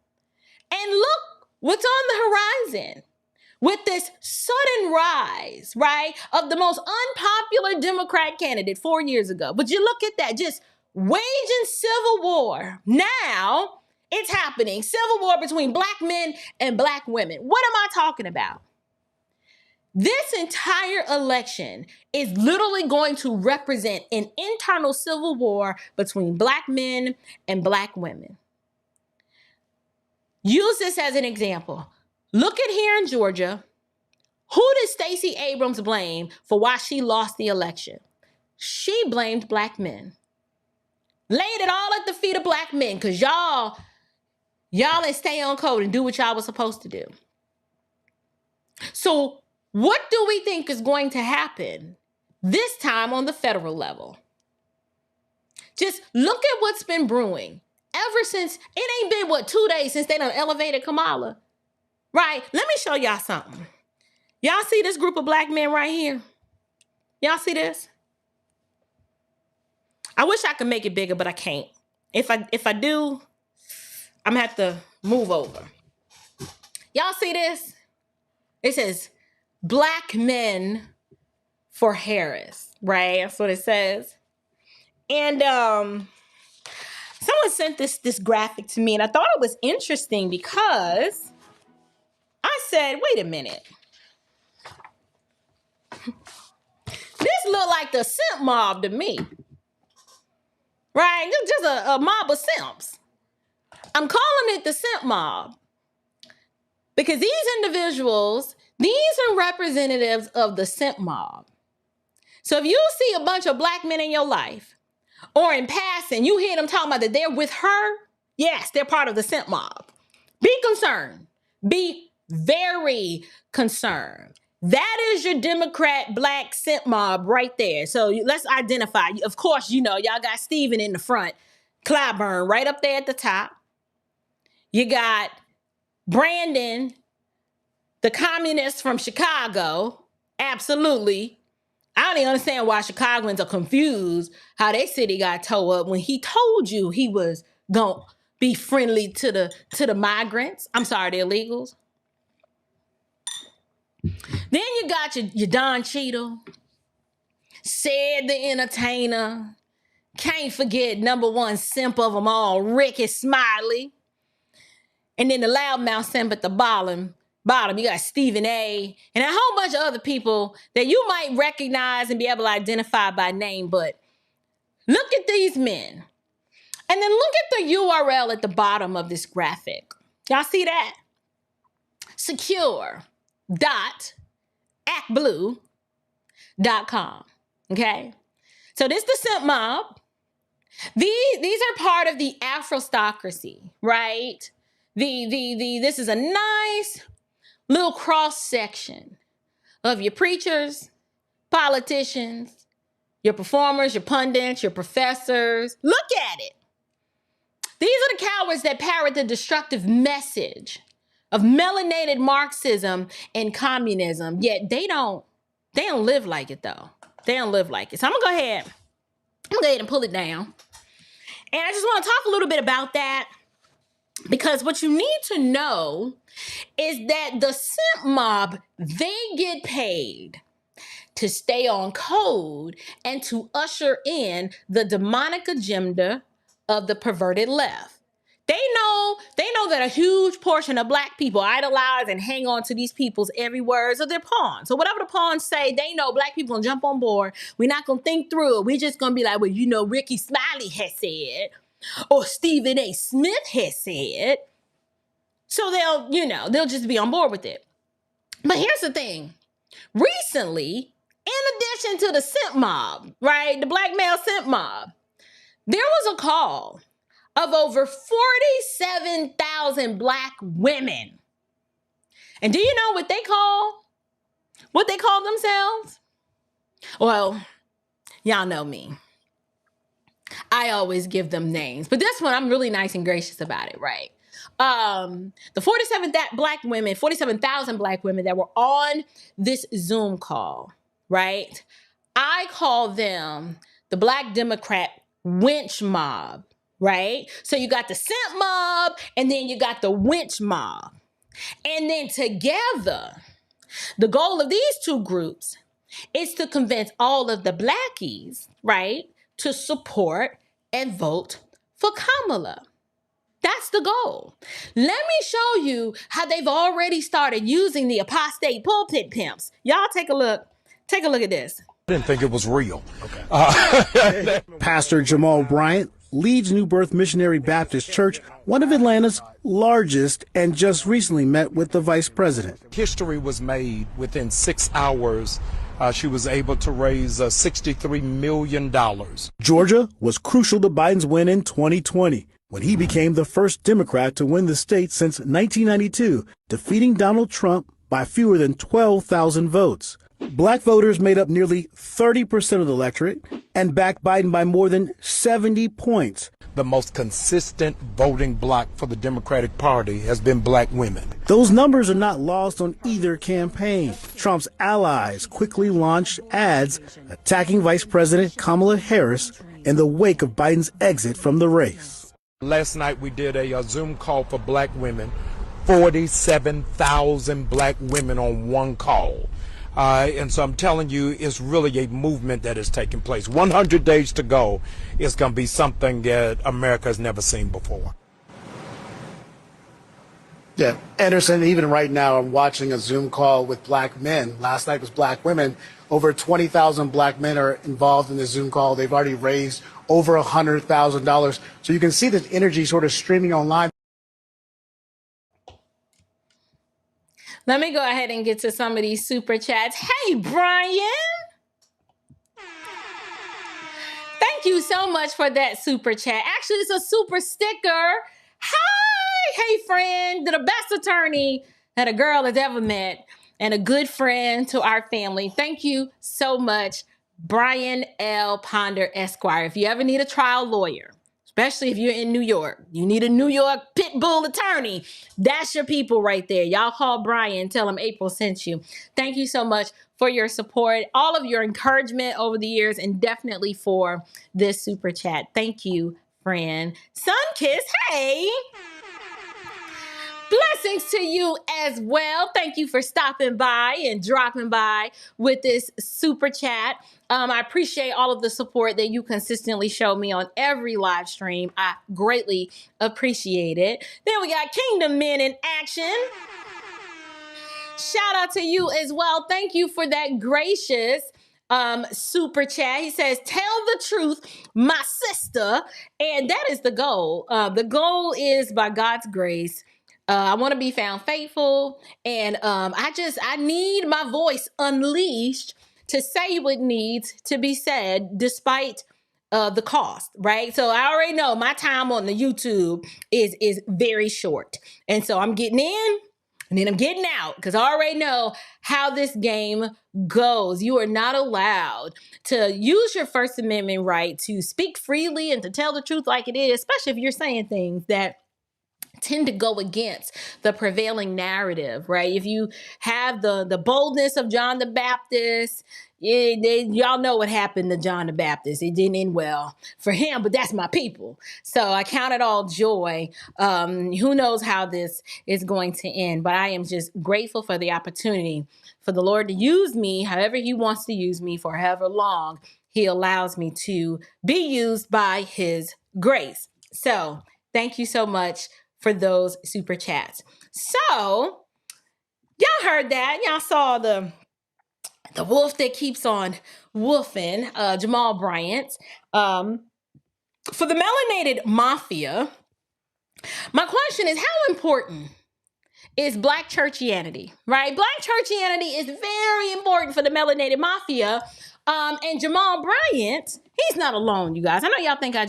And look what's on the horizon with this sudden rise, right, of the most unpopular Democrat candidate 4 years ago. But you look at that, just waging civil war. Now It's happening. Civil war between black men and black women. What am I talking about? This entire election is literally going to represent an internal civil war between black men and black women. Use this as an example. Look at here in Georgia. Who did Stacey Abrams blame for why she lost the election? She blamed black men. Laid it all at the feet of black men because y'all didn't stay on code and do what y'all was supposed to do. So what do we think is going to happen this time on the federal level? Just look at what's been brewing ever since, it ain't been, 2 days since they done elevated Kamala, right? Let me show y'all something. Y'all see this group of black men right here? Y'all see this? I wish I could make it bigger, but I can't. If I do, I'm gonna have to move over. Y'all see this? It says, Black Men for Harris, right? That's what it says. And someone sent this graphic to me, and I thought it was interesting because I said, wait a minute. This look like the simp mob to me. Right? It's just a mob of simps. I'm calling it the simp mob because these individuals, these are representatives of the simp mob. So if you see a bunch of black men in your life, or in passing, you hear them talking about that they're with her, yes, they're part of the simp mob. Be concerned. Be very concerned. That is your Democrat black simp mob right there. So let's identify. Of course, you know, y'all got Steven in the front, Clyburn right up there at the top. You got Brandon, the communist from Chicago. Absolutely. I don't even understand why Chicagoans are confused how their city got towed up when he told you he was going to be friendly to the migrants. I'm sorry, the illegals. Then you got your Don Cheadle, Said the Entertainer, can't forget number one simp of them all, Ricky Smiley. And then the loudmouth simp at the bottom, you got Stephen A. and a whole bunch of other people that you might recognize and be able to identify by name. But look at these men. And then look at the URL at the bottom of this graphic. Y'all see that? secure.actblue.com. Okay? So this is the simp mob. These are part of the Afrostocracy, right? This is a nice little cross-section of your preachers, politicians, your performers, your pundits, your professors. Look at it. These are the cowards that parrot the destructive message of melanated Marxism and communism, yet they don't live like it though. They don't live like it. So I'm gonna go ahead and pull it down. And I just want to talk a little bit about that because what you need to know is that the simp mob, they get paid to stay on code and to usher in the demonic agenda of the perverted left. They know that a huge portion of black people idolize and hang on to these people's every words of their pawns. So whatever the pawns say, they know black people gonna jump on board. We're not gonna think through it. We're just gonna be like, well, you know, Ricky Smiley has said, or Stephen A. Smith has said. So they'll just be on board with it. But here's the thing. Recently, in addition to the simp mob, right, the black male simp mob, there was a call of over 47,000 black women. And do you know what they call themselves? Well, y'all know me. I always give them names, but this one I'm really nice and gracious about it, right? The 47,000 black women that were on this Zoom call, right? I call them the Black Democrat winch mob, right? So you got the simp mob and then you got the winch mob. And then together, the goal of these two groups is to convince all of the blackies, right, to support and vote for Kamala. That's the goal. Let me show you how they've already started using the apostate pulpit pimps. Y'all take a look. Take a look at this. I didn't think it was real. Pastor Jamal Bryant leads New Birth Missionary Baptist Church, one of Atlanta's largest, and just recently met with the vice president. History was made within 6 hours. She was able to raise $63 million. Georgia was crucial to Biden's win in 2020, when he became the first Democrat to win the state since 1992, defeating Donald Trump by fewer than 12,000 votes. Black voters made up nearly 30% of the electorate and backed Biden by more than 70 points. The most consistent voting bloc for the Democratic Party has been black women. Those numbers are not lost on either campaign. Trump's allies quickly launched ads attacking Vice President Kamala Harris in the wake of Biden's exit from the race. Last night we did a Zoom call for black women, 47,000 black women on one call. And so I'm telling you, it's really a movement that is taking place. 100 days to go is going to be something that America has never seen before. Yeah, Anderson, even right now, I'm watching a Zoom call with black men. Last night was black women. Over 20,000 black men are involved in the Zoom call. They've already raised over $100,000. So you can see this energy sort of streaming online. Let me go ahead and get to some of these super chats. Hey, Brian. Thank you so much for that super chat. Actually, it's a super sticker. Hi. Hey, friend. The best attorney that a girl has ever met and a good friend to our family. Thank you so much, Brian L. Ponder, Esquire. If you ever need a trial lawyer, especially if you're in New York, you need a New York pit bull attorney. That's your people right there. Y'all call Brian, tell him April sent you. Thank you so much for your support, all of your encouragement over the years, and definitely for this super chat. Thank you, friend. Sunkiss, hey. Blessings to you as well. Thank you for stopping by and dropping by with this super chat. I appreciate all of the support that you consistently show me on every live stream. I greatly appreciate it. Then we got Kingdom Men in action. Shout out to you as well. Thank you for that gracious super chat. He says, tell the truth, my sister. And that is the goal. The goal is, by God's grace, I want to be found faithful, and I need my voice unleashed to say what needs to be said, despite the cost, right? So I already know my time on the YouTube is very short, and so I'm getting in, and then I'm getting out, because I already know how this game goes. You are not allowed to use your First Amendment right to speak freely and to tell the truth like it is, especially if you're saying things that tend to go against the prevailing narrative, right? If you have the boldness of John the Baptist, y'all know what happened to John the Baptist. It didn't end well for him, but that's my people. So I count it all joy. Who knows how this is going to end, but I am just grateful for the opportunity for the Lord to use me however he wants to use me, for however long he allows me to be used by his grace. So thank you so much for those super chats. So y'all heard that. Y'all saw the wolf that keeps on wolfing, Jamal Bryant. For the melanated mafia, my question is, how important is Black churchianity, right? Black churchianity is very important for the melanated mafia. And Jamal Bryant, he's not alone, you guys. I know y'all think I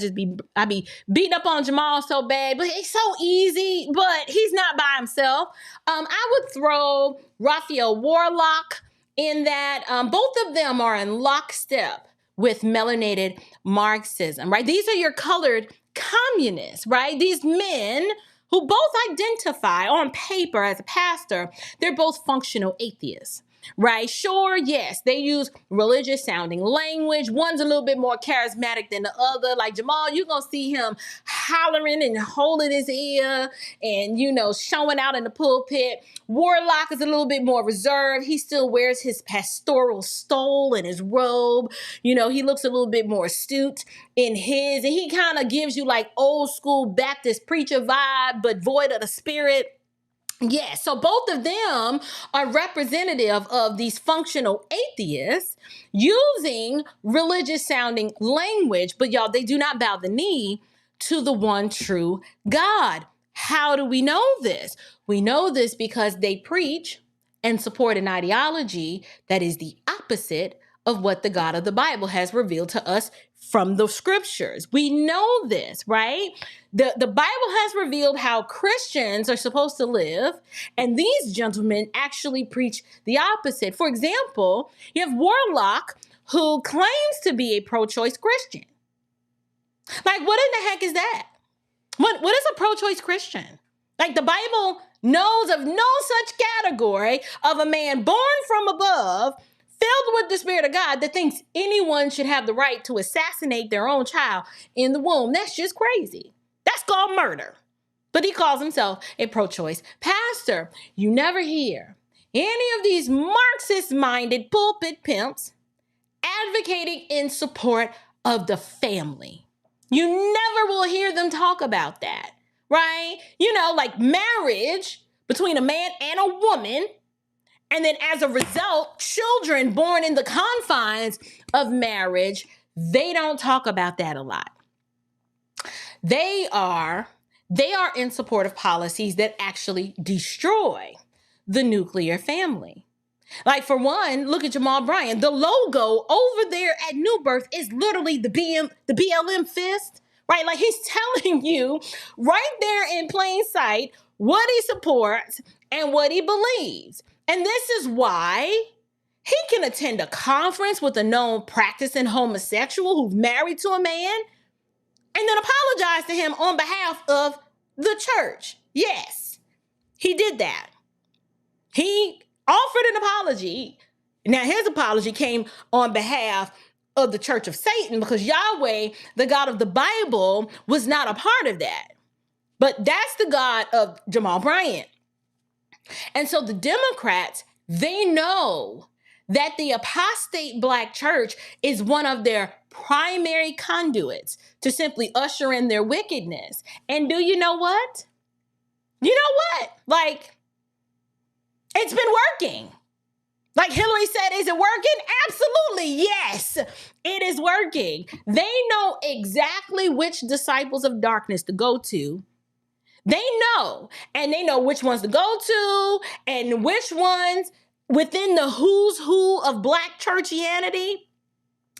be beating up on Jamal so bad, but it's so easy. But he's not by himself. I would throw Raphael Warlock in that. Both of them are in lockstep with melanated Marxism, right? These are your colored communists, right? These men who both identify on paper as a pastor, they're both functional atheists. right? Sure, yes, they use religious sounding language. One's a little bit more charismatic than the other. Like Jamal, you're going to see him hollering and holding his ear and, showing out in the pulpit. Warlock is a little bit more reserved. He still wears his pastoral stole and his robe. He looks a little bit more astute in his, and he kind of gives you like old school Baptist preacher vibe, but void of the spirit. Yeah, so both of them are representative of these functional atheists using religious sounding language, but y'all, they do not bow the knee to the one true God. How do we know this? We know this because they preach and support an ideology that is the opposite of what the God of the Bible has revealed to us from the scriptures. We know this, right? The Bible has revealed how Christians are supposed to live, and these gentlemen actually preach the opposite. For example, you have Warlock, who claims to be a pro-choice Christian. Like, what in the heck is that? What is a pro-choice Christian? Like, the Bible knows of no such category of a man born from above, filled with the Spirit of God, that thinks anyone should have the right to assassinate their own child in the womb. That's just crazy. That's called murder. But he calls himself a pro-choice pastor. You never hear any of these Marxist-minded pulpit pimps advocating in support of the family. You never will hear them talk about that, right? Like marriage between a man and a woman, and then as a result, children born in the confines of marriage, they don't talk about that a lot. They are in support of policies that actually destroy the nuclear family. Like, for one, look at Jamal Bryant. The logo over there at New Birth is literally the BLM fist, right? Like, he's telling you right there in plain sight what he supports and what he believes. And this is why he can attend a conference with a known practicing homosexual who's married to a man and then apologize to him on behalf of the church. Yes, he did that. He offered an apology. Now, his apology came on behalf of the Church of Satan because Yahweh, the God of the Bible, was not a part of that. But that's the God of Jamal Bryant. And so the Democrats, they know that the apostate Black church is one of their primary conduits to simply usher in their wickedness. And do you know what? Like, it's been working. Like Hillary said, is it working? Absolutely, yes, it is working. They know exactly which disciples of darkness to go to. They know, and they know which ones to go to and which ones within the who's who of Black churchianity.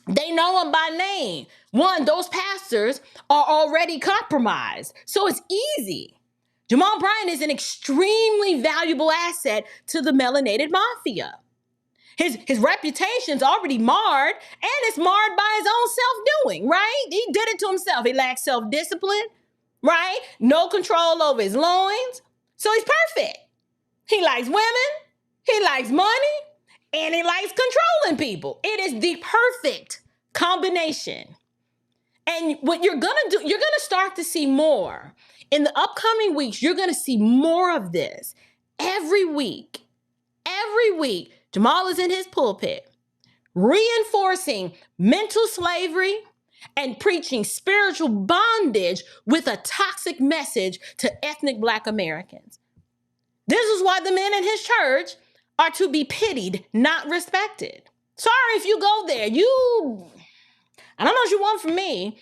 They know them by name. One, those pastors are already compromised, so it's easy. Jamal Bryant is an extremely valuable asset to the melanated mafia. His reputation's already marred, and it's marred by his own self-doing, right? He did it to himself. He lacks self-discipline, right? No control over his loins. So he's perfect. He likes women, he likes money, and he likes controlling people. It is the perfect combination. And what you're gonna do, you're gonna start to see more. In the upcoming weeks, you're gonna see more of this. Every week, Jamal is in his pulpit, reinforcing mental slavery and preaching spiritual bondage with a toxic message to ethnic Black Americans. This is why the men in his church are to be pitied, not respected. Sorry if you go there. I don't know what you want from me.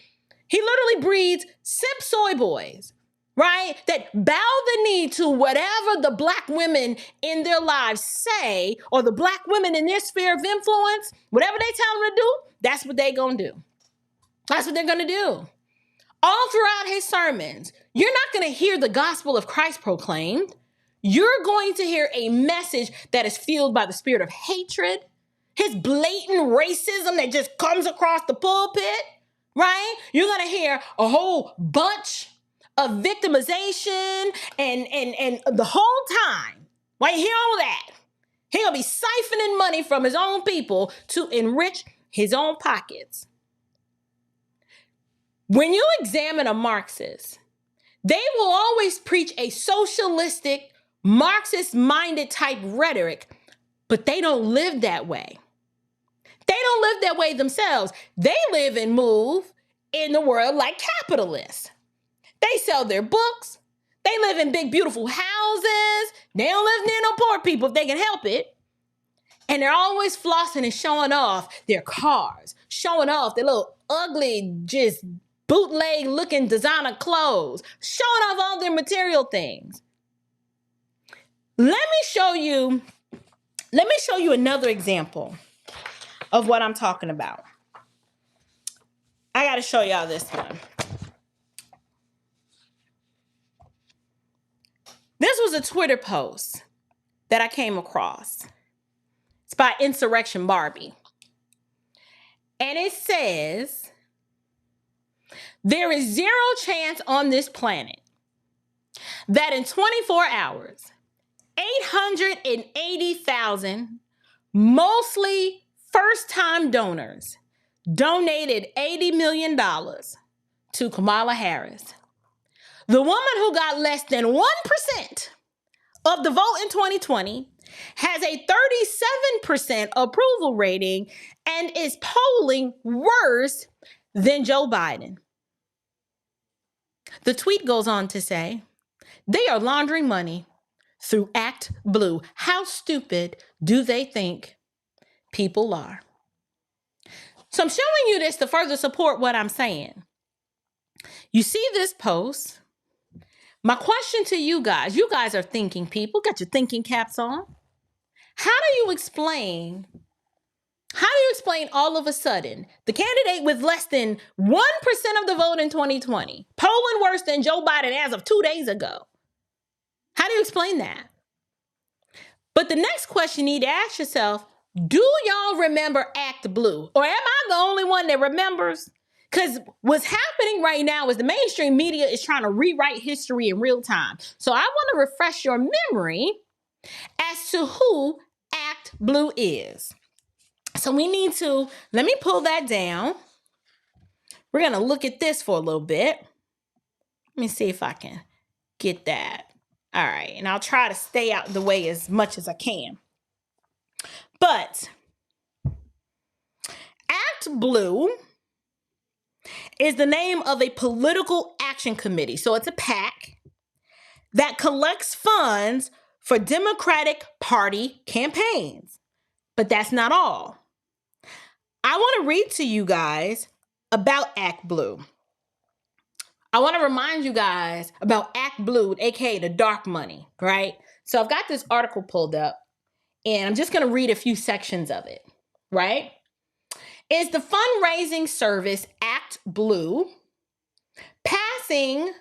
He literally breeds simp soy boys, right? That bow the knee to whatever the Black women in their lives say, or the Black women in their sphere of influence, whatever they tell them to do, that's what they're going to do. That's what they're going to do. All throughout his sermons, you're not going to hear the gospel of Christ proclaimed. You're going to hear a message that is fueled by the spirit of hatred, his blatant racism that just comes across the pulpit, right? You're going to hear a whole bunch of victimization and the whole time, while you hear all that, He gonna be siphoning money from his own people to enrich his own pockets. When you examine a Marxist, they will always preach a socialistic, Marxist-minded type rhetoric, but they don't live that way. They don't live that way themselves. They live and move in the world like capitalists. They sell their books. They live in big, beautiful houses. They don't live near no poor people if they can help it. And they're always flossing and showing off their cars, showing off their little ugly, just bootleg looking designer clothes, showing off all their material things. Let me show you another example of what I'm talking about. I got to show y'all this one. This was a Twitter post that I came across. It's by Insurrection Barbie. And it says, there is zero chance on this planet that in 24 hours, 880,000, mostly first-time donors, donated $80 million to Kamala Harris. The woman who got less than 1% of the vote in 2020 has a 37% approval rating and is polling worse than Joe Biden. The tweet goes on to say, they are laundering money through ActBlue. How stupid do they think people are? So I'm showing you this to further support what I'm saying. You see this post? My question to you guys are thinking people, got your thinking caps on. How do you explain all of a sudden the candidate with less than 1% of the vote in 2020, polling worse than Joe Biden as of 2 days ago? How do you explain that? But the next question you need to ask yourself, do y'all remember ActBlue? Or am I the only one that remembers? Because what's happening right now is the mainstream media is trying to rewrite history in real time. So I want to refresh your memory as to who ActBlue is. So let me pull that down. We're going to look at this for a little bit. Let me see if I can get that. All right, and I'll try to stay out the way as much as I can. But ActBlue is the name of a political action committee. So it's a PAC that collects funds for Democratic Party campaigns. But that's not all. I want to read to you guys about ActBlue. I want to remind you guys about ActBlue, aka the dark money, right? So I've got this article pulled up, and I'm just going to read a few sections of it, right? Is the fundraising service ActBlue passing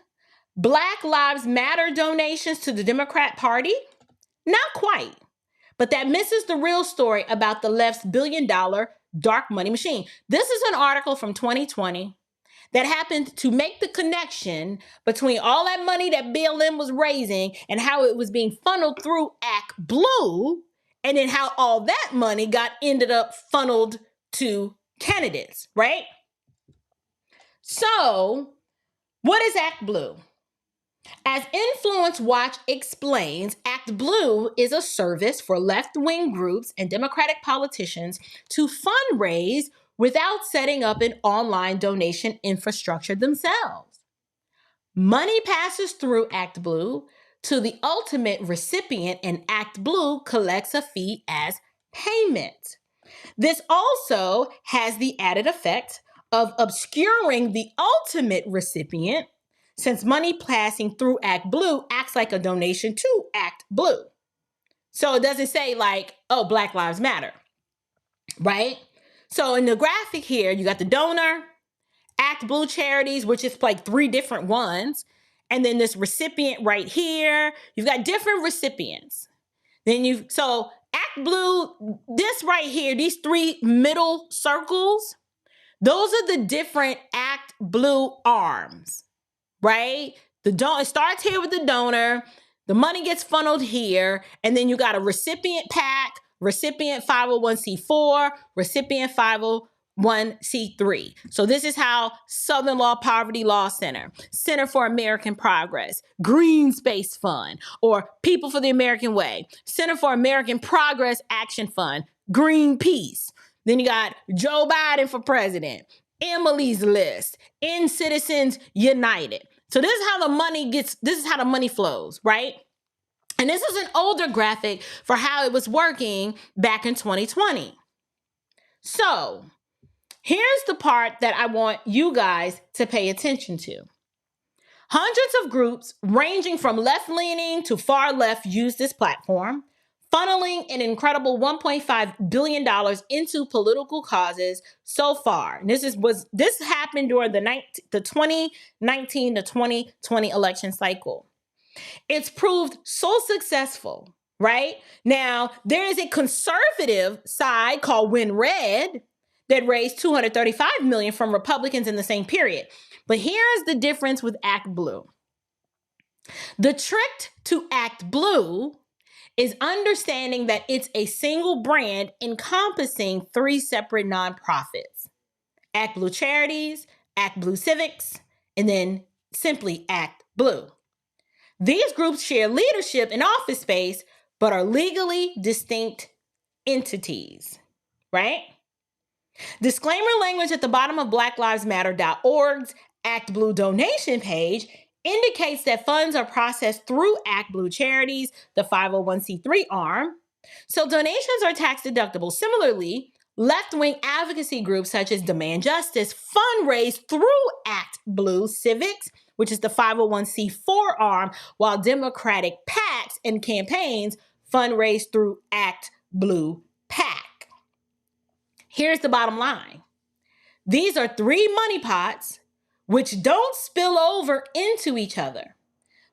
Black Lives Matter donations to the Democrat Party? Not quite, but that misses the real story about the left's billion-dollar dark money machine. This is an article from 2020 that happened to make the connection between all that money that BLM was raising and how it was being funneled through ActBlue, and then how all that money ended up funneled to candidates, right? So, what is ActBlue? As Influence Watch explains, ActBlue is a service for left-wing groups and Democratic politicians to fundraise without setting up an online donation infrastructure themselves. Money passes through ActBlue to the ultimate recipient, and ActBlue collects a fee as payment. This also has the added effect of obscuring the ultimate recipient, since money passing through ActBlue acts like a donation to ActBlue. So it doesn't say like, oh, Black Lives Matter, right? So in the graphic here, you got the donor, ActBlue charities, which is like 3 different ones, and then this recipient right here. You've got different recipients. So ActBlue, this right here, these 3 middle circles, those are the different ActBlue arms, right? It starts here with the donor. The money gets funneled here, and then you got a recipient PAC, recipient 501c4, recipient 501c3. So this is how Southern Law Poverty Law Center, Center for American Progress, Green Space Fund, or People for the American Way, Center for American Progress Action Fund, Greenpeace. Then you got Joe Biden for president, Emily's List, In Citizens United. So this is how the money flows, right? And this is an older graphic for how it was working back in 2020. So here's the part that I want you guys to pay attention to. Hundreds of groups ranging from left-leaning to far left use this platform, funneling an incredible $1.5 billion into political causes so far. And this happened during the 2019 to 2020 election cycle. It's proved so successful, right? Now, there is a conservative side called Win Red that raised $235 million from Republicans in the same period. But here's the difference with ActBlue. The trick to ActBlue is understanding that it's a single brand encompassing 3 separate nonprofits: ActBlue Charities, ActBlue Civics, and then simply ActBlue. These groups share leadership and office space, but are legally distinct entities, right? Disclaimer language at the bottom of blacklivesmatter.org's ActBlue donation page indicates that funds are processed through ActBlue Charities, the 501c3 arm, so donations are tax deductible. Similarly, left-wing advocacy groups such as Demand Justice fundraise through ActBlue Civics, which is the 501c4 arm, while Democratic PACs and campaigns fundraise through ActBlue PAC. Here's the bottom line. These are 3 money pots which don't spill over into each other.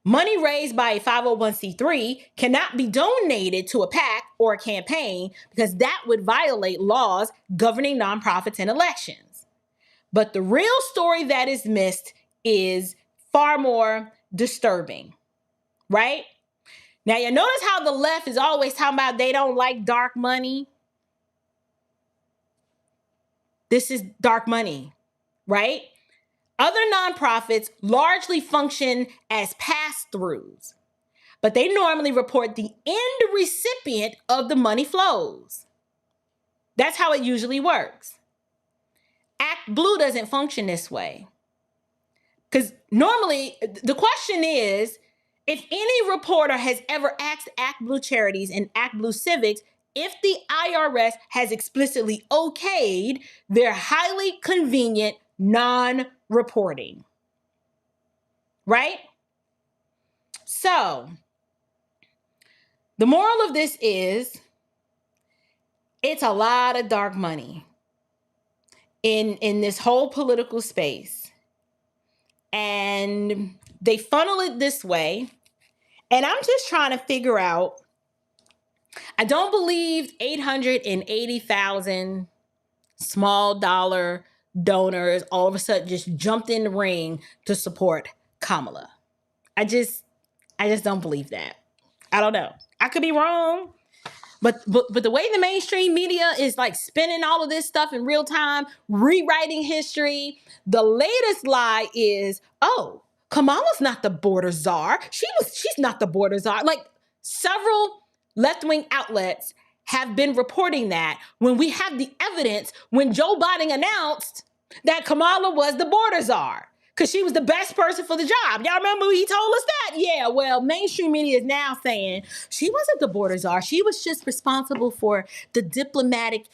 Money raised by a 501c3 cannot be donated to a PAC or a campaign because that would violate laws governing nonprofits and elections. But the real story that is missed is far more disturbing, right? Now, you notice how the left is always talking about they don't like dark money. This is dark money, right? Other nonprofits largely function as pass-throughs, but they normally report the end recipient of the money flows. That's how it usually works. ActBlue doesn't function this way. Because normally, the question is, if any reporter has ever asked ActBlue Charities and ActBlue Civics if the IRS has explicitly okayed their highly convenient non-reporting, right? So, the moral of this is, it's a lot of dark money in this whole political space. And they funnel it this way. And I'm just trying to figure out, I don't believe 880,000 small dollar donors all of a sudden just jumped in the ring to support Kamala. I just don't believe that. I don't know. I could be wrong. But the way the mainstream media is like spinning all of this stuff in real time, rewriting history, the latest lie is, oh, Kamala's not the border czar. She's not the border czar. Like, several left-wing outlets have been reporting that when we have the evidence when Joe Biden announced that Kamala was the border czar because she was the best person for the job. Y'all remember he told us that? Yeah, well, mainstream media is now saying she wasn't the border czar. She was just responsible for the diplomatic,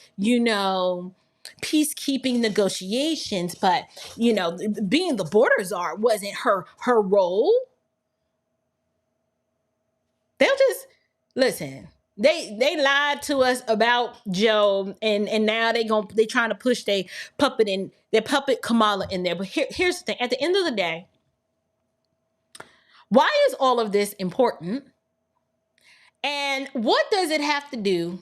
peacekeeping negotiations. But, being the border czar wasn't her role. They'll just, listen, they lied to us about Joe, and now they trying to push their puppet Kamala in there. But here's the thing. At the end of the day, why is all of this important? And what does it have to do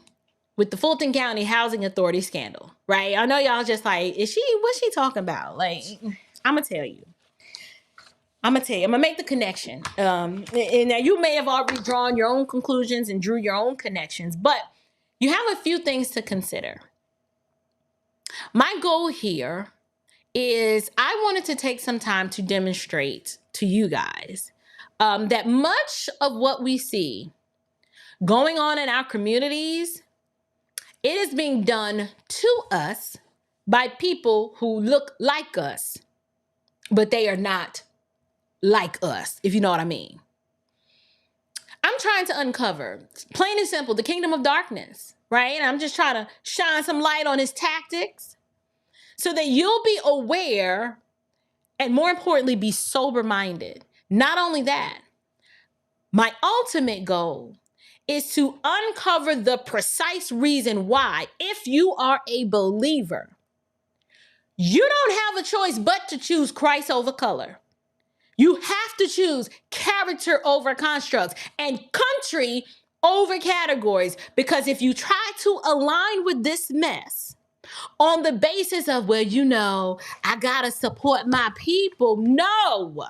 with the Fulton County Housing Authority scandal, right? I know y'all just like, what's she talking about? Like, I'm going to tell you. I'm gonna tell you, I'm gonna make the connection. And now you may have already drawn your own conclusions and drew your own connections, but you have a few things to consider. My goal here is I wanted to take some time to demonstrate to you guys that much of what we see going on in our communities, it is being done to us by people who look like us, but they are not like us, if you know what I mean. I'm trying to uncover, plain and simple, the kingdom of darkness, right? And I'm just trying to shine some light on his tactics so that you'll be aware and, more importantly, be sober-minded. Not only that, my ultimate goal is to uncover the precise reason why, if you are a believer, you don't have a choice but to choose Christ over color. You have to choose character over constructs and country over categories, because if you try to align with this mess on the basis of, well, you know, I gotta support my people. No,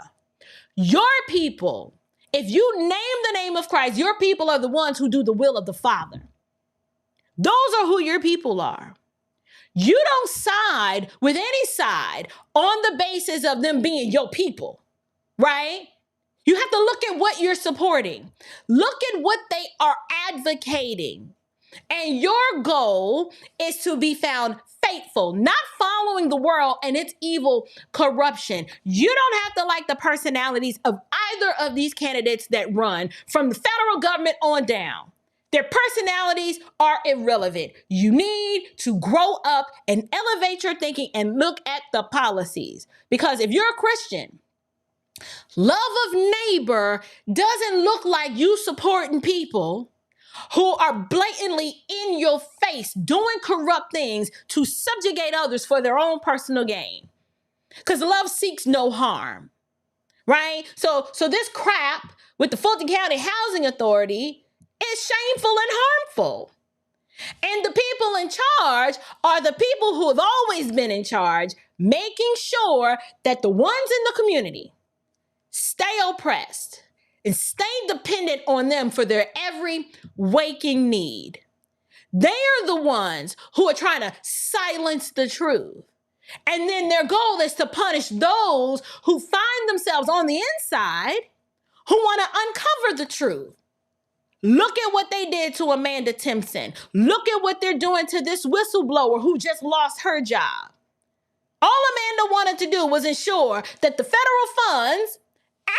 your people, if you name the name of Christ, your people are the ones who do the will of the Father. Those are who your people are. You don't side with any side on the basis of them being your people. Right? You have to look at what you're supporting. Look at what they are advocating. And your goal is to be found faithful, not following the world and its evil corruption. You don't have to like the personalities of either of these candidates that run from the federal government on down. Their personalities are irrelevant. You need to grow up and elevate your thinking and look at the policies. Because if you're a Christian, love of neighbor doesn't look like you supporting people who are blatantly in your face doing corrupt things to subjugate others for their own personal gain. Because love seeks no harm, right? So this crap with the Fulton County Housing Authority is shameful and harmful. And the people in charge are the people who have always been in charge, making sure that the ones in the community stay oppressed and stay dependent on them for their every waking need. They are the ones who are trying to silence the truth. And then their goal is to punish those who find themselves on the inside who want to uncover the truth. Look at what they did to Amanda Timpson. Look at what they're doing to this whistleblower who just lost her job. All Amanda wanted to do was ensure that the federal funds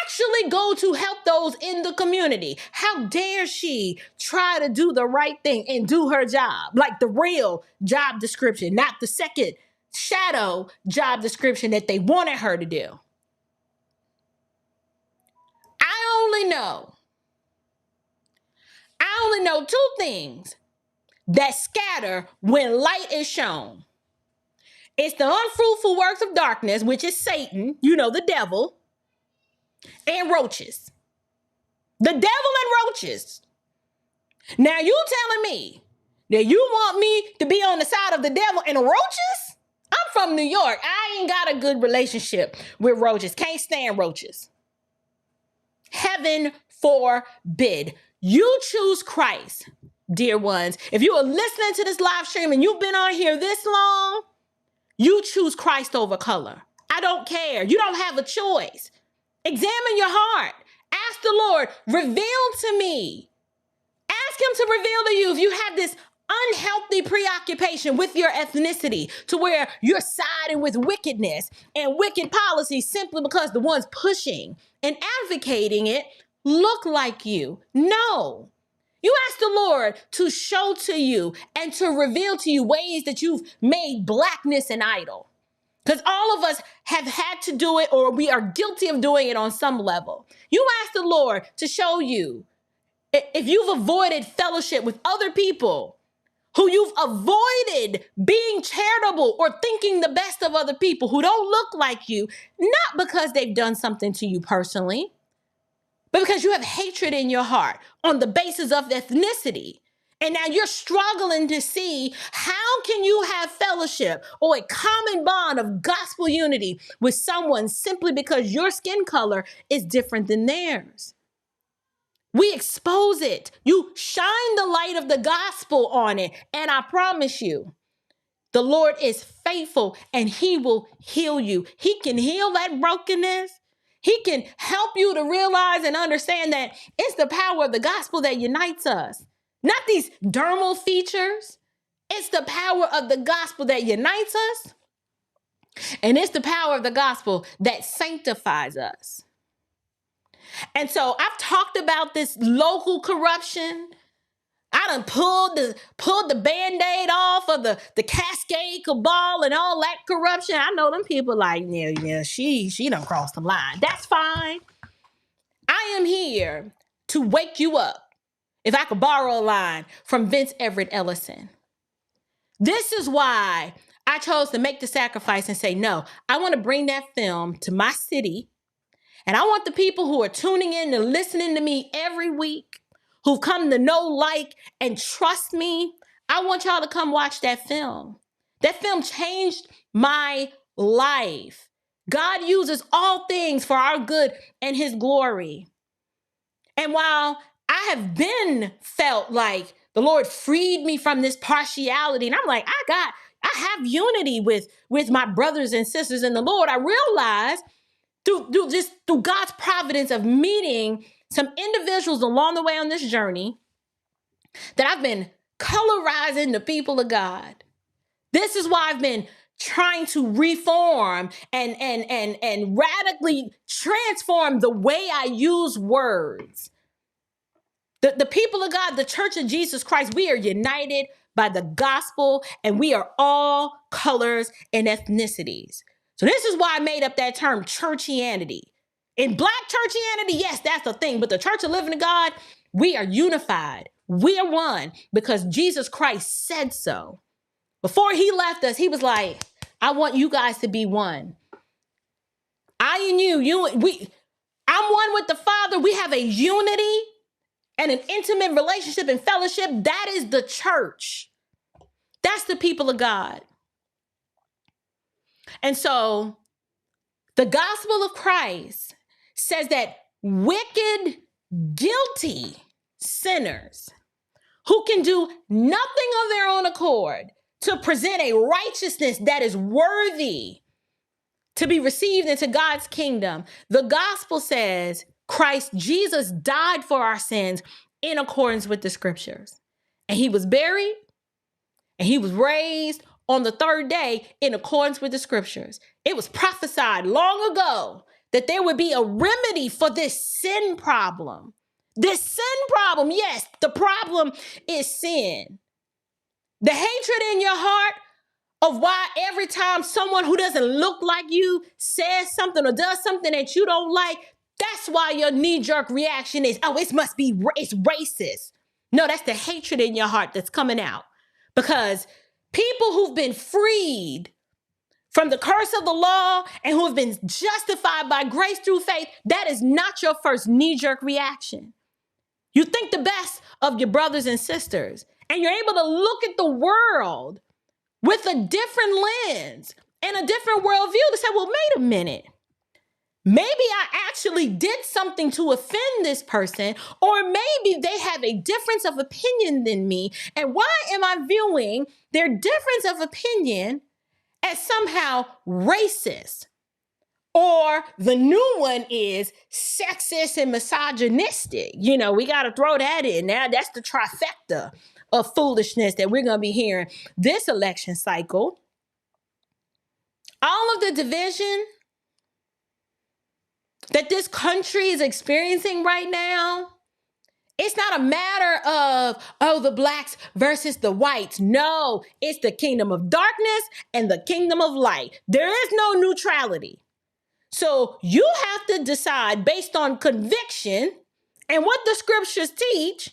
actually go to help those in the community. How dare she try to do the right thing and do her job, like the real job description, not the second shadow job description that they wanted her to do. I only know two things that scatter when light is shown. It's the unfruitful works of darkness, which is Satan, you know, the devil, and roaches. The devil and roaches. Now you telling me that you want me to be on the side of the devil and the roaches? I'm from New York. I ain't got a good relationship with roaches. Can't stand roaches. Heaven forbid. You choose Christ, dear ones. If you are listening to this live stream and you've been on here this long, you choose Christ over color. I don't care. You don't have a choice. Examine your heart. Ask the Lord, reveal to me. Ask him to reveal to you if you have this unhealthy preoccupation with your ethnicity to where you're siding with wickedness and wicked policies simply because the ones pushing and advocating it look like you. No. You ask the Lord to show to you and to reveal to you ways that you've made blackness an idol. Because all of us have had to do it, or we are guilty of doing it on some level. You ask the Lord to show you if you've avoided fellowship with other people, who you've avoided being charitable or thinking the best of other people who don't look like you, not because they've done something to you personally, but because you have hatred in your heart on the basis of ethnicity. And now you're struggling to see how can you have fellowship or a common bond of gospel unity with someone simply because your skin color is different than theirs. We expose it. You shine the light of the gospel on it. And I promise you, the Lord is faithful and he will heal you. He can heal that brokenness. He can help you to realize and understand that it's the power of the gospel that unites us. Not these dermal features. It's the power of the gospel that unites us. And it's the power of the gospel that sanctifies us. And so I've talked about this local corruption. I done pulled the Band-Aid off of the Cascade, Cabal, and all that corruption. I know them people like, yeah, she done crossed the line. That's fine. I am here to wake you up. If I could borrow a line from Vince Everett Ellison. This is why I chose to make the sacrifice and say, no, I want to bring that film to my city. And I want the people who are tuning in and listening to me every week, who've come to know, like, and trust me, I want y'all to come watch that film. That film changed my life. God uses all things for our good and his glory. And while I have been felt like the Lord freed me from this partiality, and I'm like, I have unity with my brothers and sisters in the Lord. I realized through God's providence of meeting some individuals along the way on this journey that I've been colorizing the people of God. This is why I've been trying to reform and radically transform the way I use words. The people of God, the Church of Jesus Christ, we are united by the gospel, and we are all colors and ethnicities. So this is why I made up that term, churchianity. In Black churchianity, yes, that's a thing, but the Church of Living God, we are unified. We are one because Jesus Christ said so. Before he left us, he was like, I want you guys to be one. I and I'm one with the Father. We have a unity and an intimate relationship and fellowship. That is the church. That's the people of God. And so the gospel of Christ says that wicked, guilty sinners who can do nothing of their own accord to present a righteousness that is worthy to be received into God's kingdom. The gospel says Christ Jesus died for our sins in accordance with the scriptures. And he was buried and he was raised on the third day in accordance with the scriptures. It was prophesied long ago that there would be a remedy for this sin problem. This sin problem, yes, the problem is sin. The hatred in your heart of why every time someone who doesn't look like you says something or does something that you don't like, that's why your knee-jerk reaction is, it's racist. No, that's the hatred in your heart that's coming out. Because people who've been freed from the curse of the law and who have been justified by grace through faith, that is not your first knee-jerk reaction. You think the best of your brothers and sisters, and you're able to look at the world with a different lens and a different worldview to say, well, wait a minute. Maybe I actually did something to offend this person, or maybe they have a difference of opinion than me. And why am I viewing their difference of opinion as somehow racist? Or the new one is sexist and misogynistic. We got to throw that in now. That's the trifecta of foolishness that we're going to be hearing this election cycle. All of the division that this country is experiencing right now, it's not a matter of, the blacks versus the whites. No, it's the kingdom of darkness and the kingdom of light. There is no neutrality. So you have to decide based on conviction and what the scriptures teach,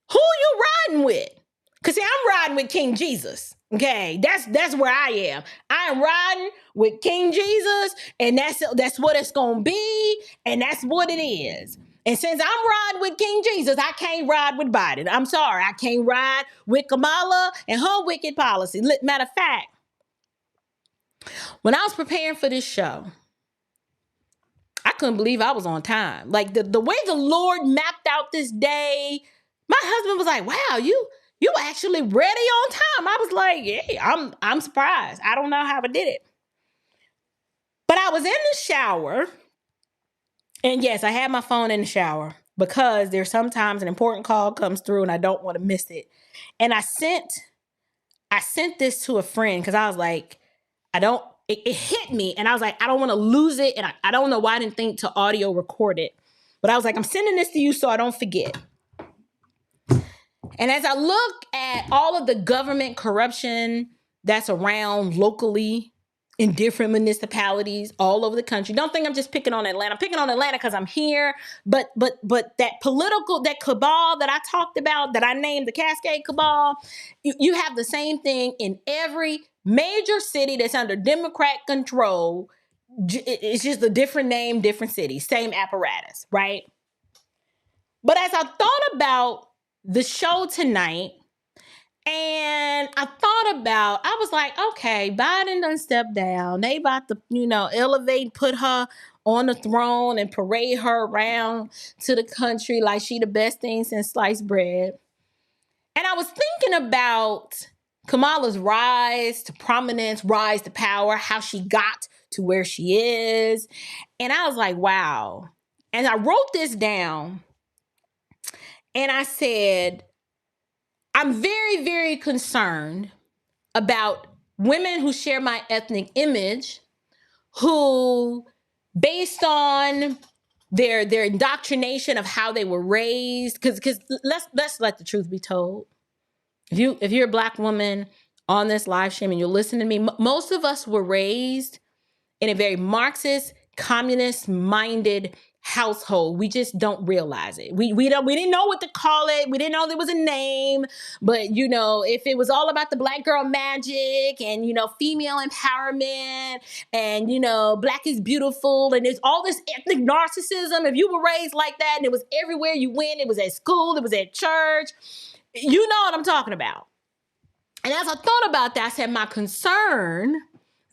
who you riding with. Because see, I'm riding with King Jesus. Okay, that's where I am. I am riding with King Jesus, and that's what it's gonna be, and that's what it is. And since I'm riding with King Jesus, I can't ride with Biden. I'm sorry. I can't ride with Kamala and her wicked policy. Matter of fact, when I was preparing for this show, I couldn't believe I was on time. Like the way the Lord mapped out this day, my husband was like, wow, you actually ready on time. I was like, yeah, I'm surprised. I don't know how I did it. But I was in the shower. And yes, I had my phone in the shower because there's sometimes an important call comes through and I don't want to miss it. And I sent this to a friend because I was like, it hit me. And I was like, I don't want to lose it. And I don't know why I didn't think to audio record it. But I was like, I'm sending this to you so I don't forget. And as I look at all of the government corruption that's around locally in different municipalities all over the country, don't think I'm just picking on Atlanta. I'm picking on Atlanta because I'm here. But that that cabal that I talked about, that I named the Cascade Cabal, you have the same thing in every major city that's under Democrat control. It's just a different name, different city, same apparatus, right? But as I thought about the show tonight, and I was like, okay, Biden done stepped down. They about to, elevate, put her on the throne and parade her around to the country like she the best thing since sliced bread. And I was thinking about Kamala's rise to prominence, rise to power, how she got to where she is. And I was like, wow. And I wrote this down. And I said, I'm very, very concerned about women who share my ethnic image, who, based on their indoctrination of how they were raised, because let's let the truth be told. If you're a Black woman on this live stream and you're listening to me, most of us were raised in a very Marxist, communist-minded household. We just don't realize it. We didn't know what to call it. We didn't know there was a name. But if it was all about the Black girl magic and female empowerment and Black is beautiful and there's all this ethnic narcissism. If you were raised like that and it was everywhere you went, it was at school, it was at church, you know what I'm talking about. And as I thought about that, I said my concern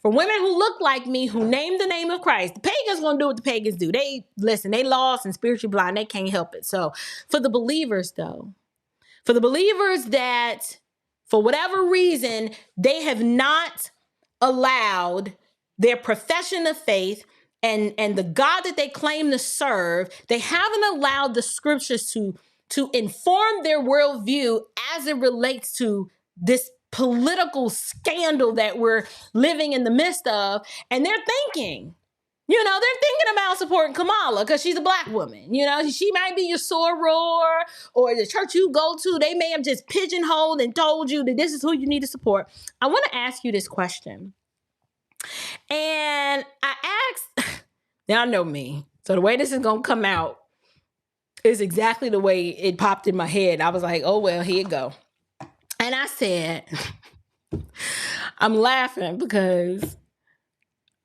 for women who look like me, who name the name of Christ, the pagans gonna do what the pagans do. They lost and spiritually blind. They can't help it. So for the believers though, for the believers that for whatever reason, they have not allowed their profession of faith and the God that they claim to serve, they haven't allowed the scriptures to inform their worldview as it relates to this political scandal that we're living in the midst of. And they're thinking about supporting Kamala because she's a Black woman. She might be your soror or the church you go to. They may have just pigeonholed and told you that this is who you need to support. I want to ask you this question. And I asked, y'all know me. So the way this is going to come out is exactly the way it popped in my head. I was like, oh, well, here you go. And I said, I'm laughing because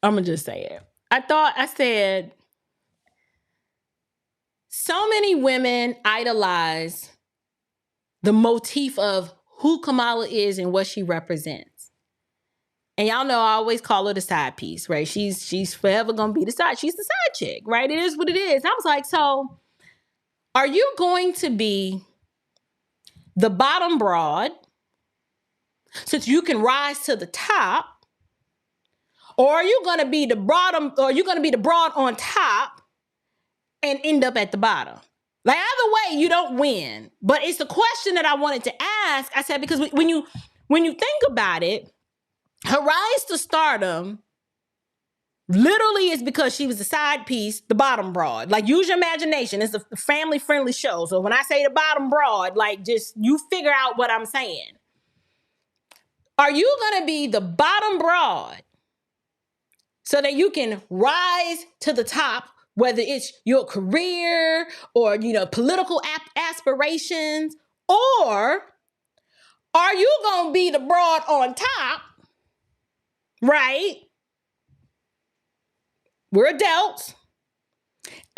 I'm going to just say it. I said, so many women idolize the motif of who Kamala is and what she represents. And y'all know I always call her the side piece, right? She's forever going to be the side. She's the side chick, right? It is what it is. And I was like, so are you going to be the bottom broad so that you can rise to the top? Or are you going to be the bottom, or are you going to be the broad on top and end up at the bottom? Like, either way, you don't win. But it's the question that I wanted to ask. I said, because when you think about it, her rise to stardom literally is because she was the side piece, the bottom broad. Like, use your imagination. It's a family-friendly show. So when I say the bottom broad, like, just you figure out what I'm saying. Are you going to be the bottom broad so that you can rise to the top, whether it's your career or, political aspirations? Or are you going to be the broad on top, right? We're adults.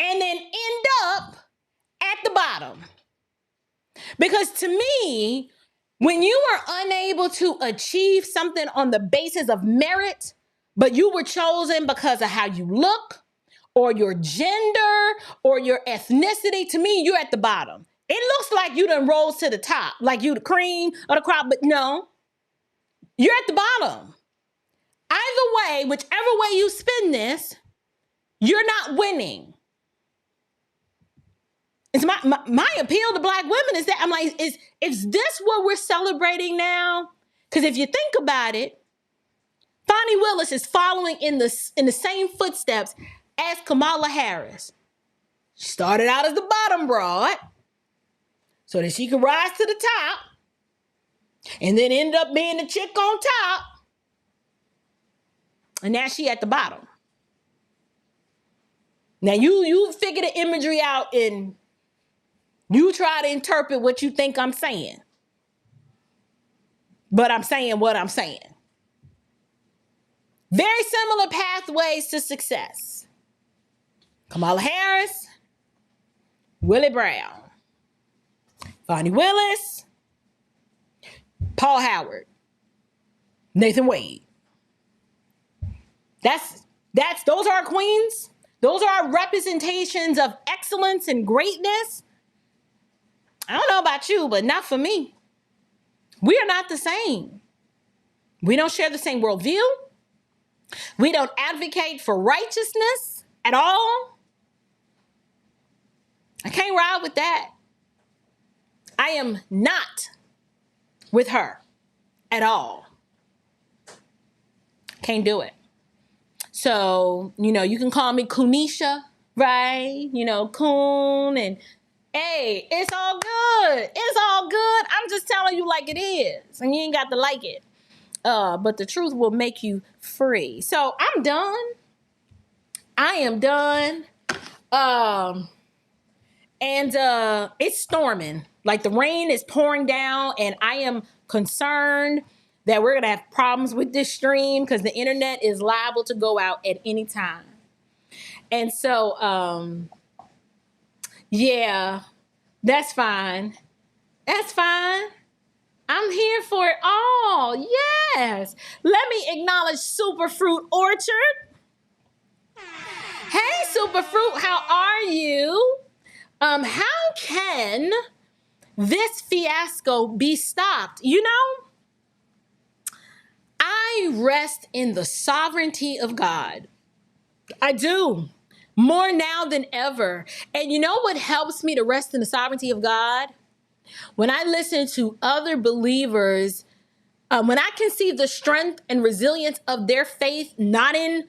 And then end up at the bottom. Because to me, when you are unable to achieve something on the basis of merit, but you were chosen because of how you look or your gender or your ethnicity, to me, you're at the bottom. It looks like you done rose to the top, like you the cream of the crop, but no, you're at the bottom. Either way, whichever way you spin this, you're not winning. It's my appeal to Black women is that I'm like, is this what we're celebrating now? Because if you think about it, Fani Willis is following in the same footsteps as Kamala Harris. She started out as the bottom broad so that she could rise to the top and then ended up being the chick on top. And now she at the bottom. Now you figure the imagery out and you try to interpret what you think I'm saying. But I'm saying what I'm saying. Very similar pathways to success. Kamala Harris, Willie Brown, Fani Willis, Paul Howard, Nathan Wade. Those are our queens. Those are our representations of excellence and greatness. I don't know about you, but not for me. We are not the same. We don't share the same worldview. We don't advocate for righteousness at all. I can't ride with that. I am not with her at all. Can't do it. So, you can call me Kunisha, right? Coon, and hey, it's all good. It's all good. I'm just telling you like it is, and you ain't got to like it. But the truth will make you free. So I'm done. I am done. And it's storming. Like the rain is pouring down, and I am concerned that we're going to have problems with this stream because the internet is liable to go out at any time. And so, yeah, that's fine. That's fine. I'm here for it all. Yes. Let me acknowledge Superfruit Orchard. Hey, Superfruit, how are you? How can this fiasco be stopped? I rest in the sovereignty of God. I do. More now than ever. And you know what helps me to rest in the sovereignty of God? When I listen to other believers, when I can see the strength and resilience of their faith, not in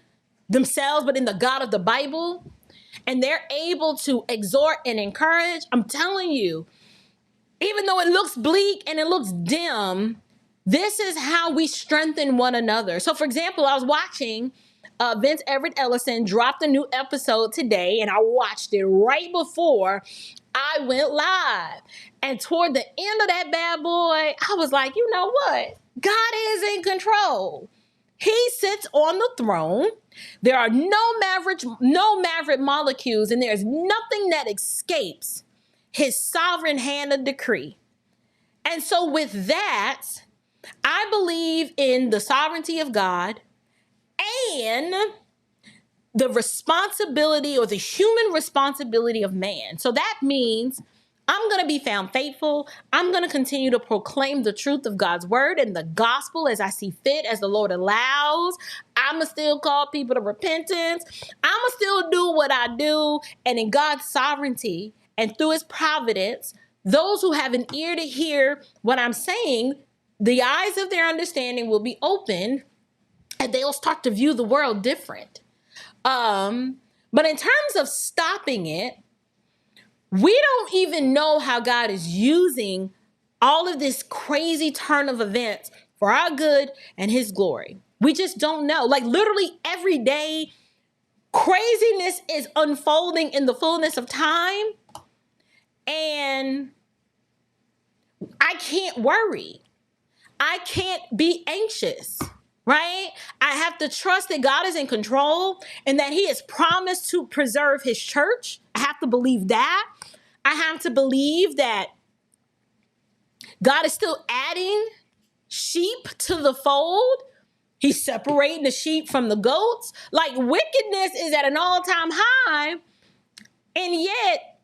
themselves, but in the God of the Bible, and they're able to exhort and encourage, I'm telling you, even though it looks bleak and it looks dim, this is how we strengthen one another. So, for example, I was watching Vince Everett Ellison dropped a new episode today, and I watched it right before I went live. And toward the end of that bad boy, I was like, you know what? God is in control. He sits on the throne. There are no maverick molecules, and there's nothing that escapes his sovereign hand of decree. And so with that, I believe in the sovereignty of God and the responsibility or the human responsibility of man. So that means I'm going to be found faithful. I'm going to continue to proclaim the truth of God's word and the gospel as I see fit, as the Lord allows. I'm going to still call people to repentance. I'm going to still do what I do. And in God's sovereignty and through his providence, those who have an ear to hear what I'm saying, the eyes of their understanding will be opened and they'll start to view the world different. But in terms of stopping it, we don't even know how God is using all of this crazy turn of events for our good and his glory. We just don't know. Like literally every day, craziness is unfolding in the fullness of time. And I can't worry. I can't be anxious, right? I have to trust that God is in control and that he has promised to preserve his church. I have to believe that. I have to believe that God is still adding sheep to the fold. He's separating the sheep from the goats. Like, wickedness is at an all-time high, and yet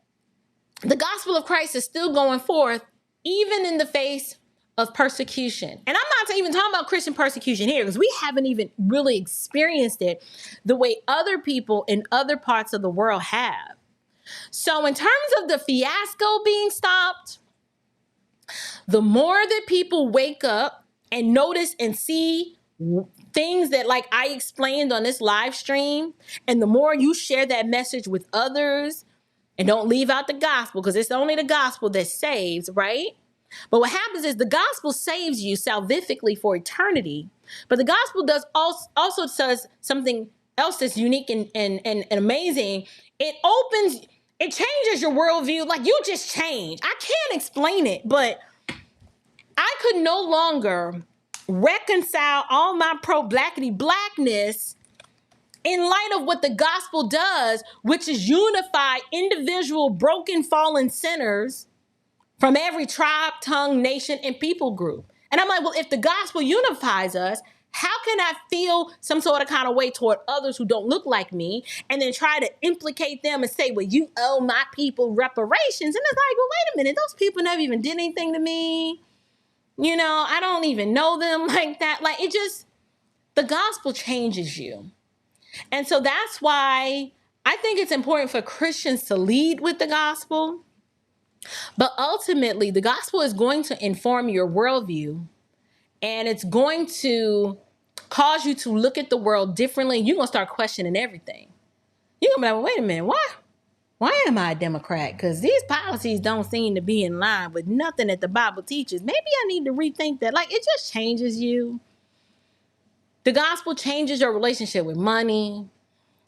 the gospel of Christ is still going forth, even in the face of persecution. And I'm not even talking about Christian persecution here, because we haven't even really experienced it the way other people in other parts of the world have. So in terms of the fiasco being stopped, the more that people wake up and notice and see things that, like I explained on this live stream, and the more you share that message with others, and don't leave out the gospel, because it's only the gospel that saves, right? But what happens is the gospel saves you salvifically for eternity. But the gospel does also does something else that's unique and amazing. It changes your worldview. Like, you just change. I can't explain it, but I could no longer reconcile all my pro-blackity blackness in light of what the gospel does, which is unify individual broken, fallen sinners from every tribe, tongue, nation, and people group. And I'm like, well, if the gospel unifies us, how can I feel some sort of kind of way toward others who don't look like me, and then try to implicate them and say, well, you owe my people reparations? And it's like, well, wait a minute, those people never even did anything to me. You know, I don't even know them like that. Like, it just, the gospel changes you. And so that's why I think it's important for Christians to lead with the gospel. But ultimately, the gospel is going to inform your worldview, and it's going to cause you to look at the world differently. You're going to start questioning everything. You're going to be like, well, wait a minute, why am I a Democrat? Because these policies don't seem to be in line with nothing that the Bible teaches. Maybe I need to rethink that. Like, it just changes you. The gospel changes your relationship with money.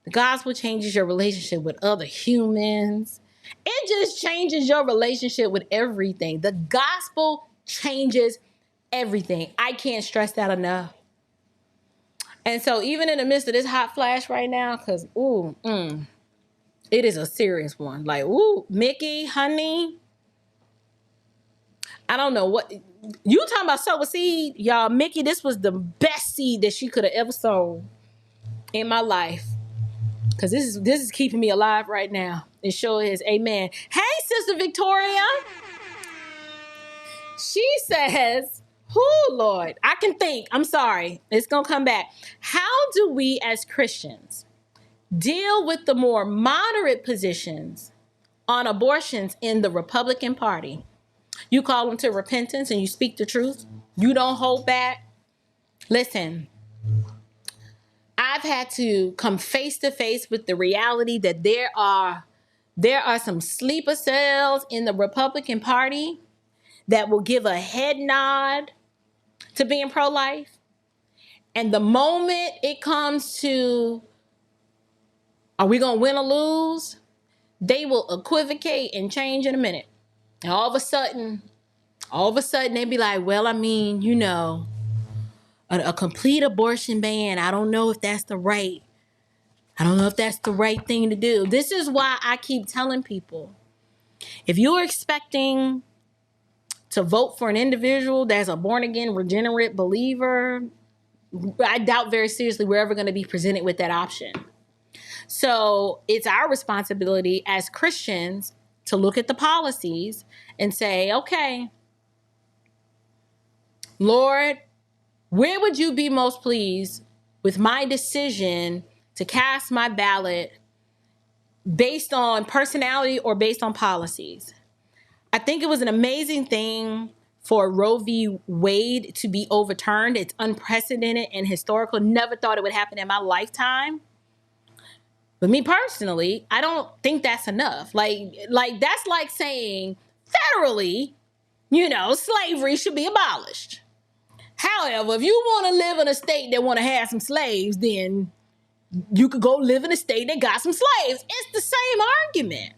The gospel changes your relationship with other humans. It just changes your relationship with everything. The gospel changes everything. I can't stress that enough. And so even in the midst of this hot flash right now, because, it is a serious one. Like, Mickey, honey, I don't know what, you talking about sow a seed? Y'all, Mickey, this was the best seed that she could have ever sown in my life. Because this is keeping me alive right now. It sure is. Amen. Hey, Sister Victoria. She says, Lord, I can think. I'm sorry. It's going to come back. How do we as Christians deal with the more moderate positions on abortions in the Republican Party? You call them to repentance and you speak the truth. You don't hold back. Listen, I've had to come face to face with the reality that there are some sleeper cells in the Republican Party that will give a head nod to being pro-life. And the moment it comes to, are we going to win or lose? They will equivocate and change in a minute. And all of a sudden, they be like, well, I mean, you know, a complete abortion ban, I don't know if that's the right thing to do. This is why I keep telling people, if you're expecting to vote for an individual that's a born-again, regenerate believer, I doubt very seriously we're ever going to be presented with that option. So it's our responsibility as Christians to look at the policies and say, okay, Lord, where would you be most pleased with my decision to cast my ballot based on personality or based on policies? I think it was an amazing thing for Roe v. Wade to be overturned. It's unprecedented and historical. Never thought it would happen in my lifetime. But me personally, I don't think that's enough. Like that's like saying federally, you know, slavery should be abolished. However, if you want to live in a state that want to have some slaves, then you could go live in a state that got some slaves. It's the same argument,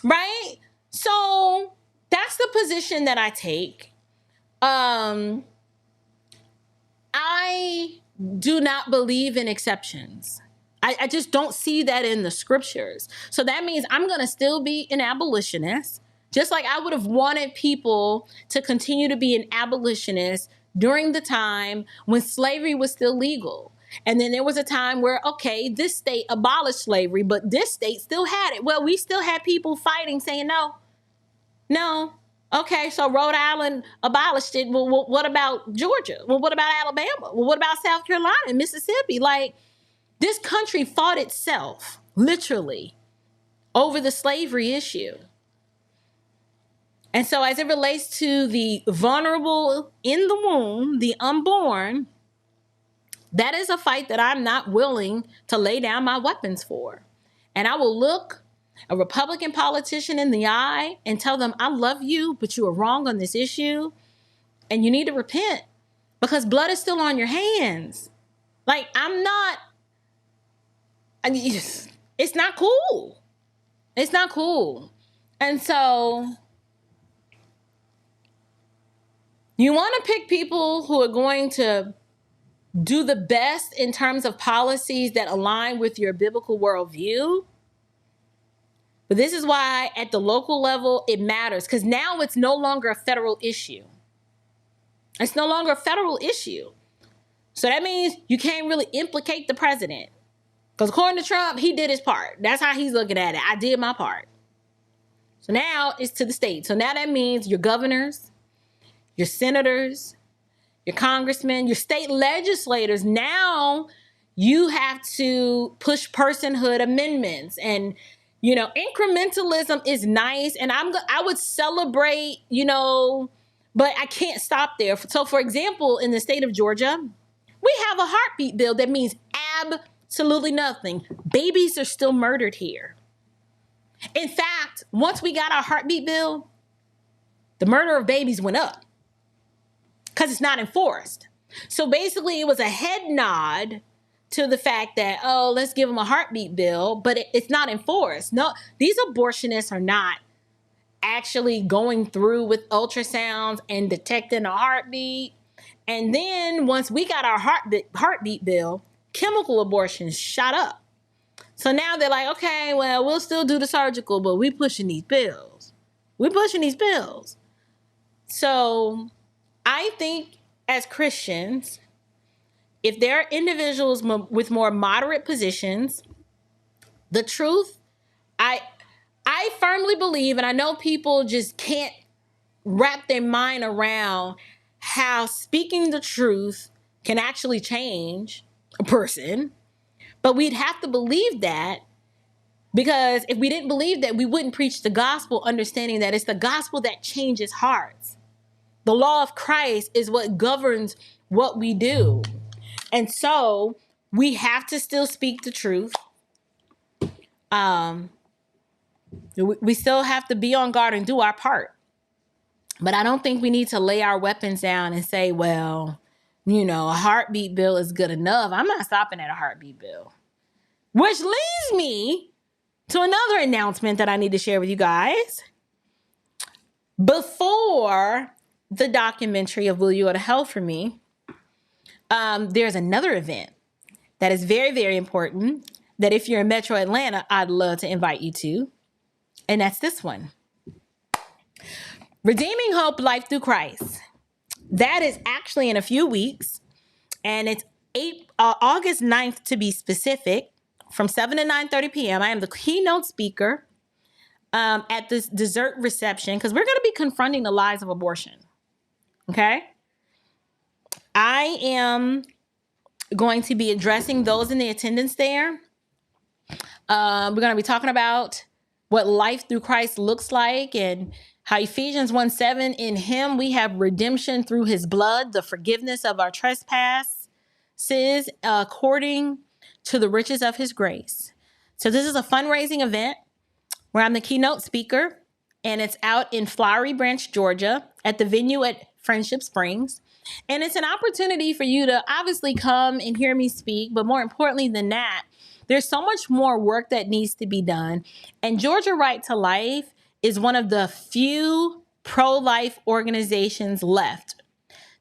right? So that's the position that I take. I do not believe in exceptions. I just don't see that in the scriptures. So that means I'm going to still be an abolitionist, just like I would have wanted people to continue to be an abolitionist during the time when slavery was still legal. And then there was a time where, okay, this state abolished slavery, but this state still had it. Well, we still had people fighting, saying no. Okay, so Rhode Island abolished it. Well, what about Georgia? Well, what about Alabama? Well, what about South Carolina and Mississippi? Like, this country fought itself, literally, over the slavery issue. And so as it relates to the vulnerable in the womb, the unborn, that is a fight that I'm not willing to lay down my weapons for. And I will look a Republican politician in the eye and tell them, I love you, but you are wrong on this issue. And you need to repent because blood is still on your hands. Like, it's not cool. It's not cool. And so you want to pick people who are going to do the best in terms of policies that align with your biblical worldview. But this is why at the local level, it matters, because now it's no longer a federal issue. It's no longer a federal issue. So that means you can't really implicate the president. Because according to Trump, he did his part. That's how he's looking at it. I did my part. So now it's to the state. So now that means your governors, your senators, your congressmen, your state legislators. Now you have to push personhood amendments. And, you know, incrementalism is nice. And I would celebrate, you know, but I can't stop there. So, for example, in the state of Georgia, we have a heartbeat bill that means absolutely nothing. Babies are still murdered here. In fact, once we got our heartbeat bill, the murder of babies went up because it's not enforced. So basically, it was a head nod to the fact that, oh, let's give them a heartbeat bill, but it's not enforced. No, these abortionists are not actually going through with ultrasounds and detecting a heartbeat. And then once we got our heartbeat bill, chemical abortions shot up. So now they're like, okay, well, we'll still do the surgical, but we pushing these pills. We're pushing these pills. So I think as Christians, if there are individuals with more moderate positions, the truth, I firmly believe, and I know people just can't wrap their mind around how speaking the truth can actually change a person, but we'd have to believe that, because if we didn't believe that, we wouldn't preach the gospel, understanding that it's the gospel that changes hearts. The law of Christ is what governs what we do. And so we have to still speak the truth. We still have to be on guard and do our part. But I don't think we need to lay our weapons down and say, well, you know, a heartbeat bill is good enough. I'm not stopping at a heartbeat bill. Which leads me to another announcement that I need to share with you guys. Before the documentary of Will You Go to Hell for Me, there's another event that is very, very important that if you're in Metro Atlanta, I'd love to invite you to. And that's this one. Redeeming Hope, Life Through Christ. That is actually in a few weeks. And it's August 9th to be specific, from 7 to 9:30 p.m. I am the keynote speaker at this dessert reception, because we're going to be confronting the lies of abortion. Okay? I am going to be addressing those in the attendance there. We're going to be talking about what life through Christ looks like, and how Ephesians 1:7, in him we have redemption through his blood, the forgiveness of our trespasses, according to the riches of his grace. So this is a fundraising event where I'm the keynote speaker, and it's out in Flowery Branch, Georgia, at the venue at Friendship Springs. And it's an opportunity for you to obviously come and hear me speak, but more importantly than that, there's so much more work that needs to be done. And Georgia Right to Life is one of the few pro-life organizations left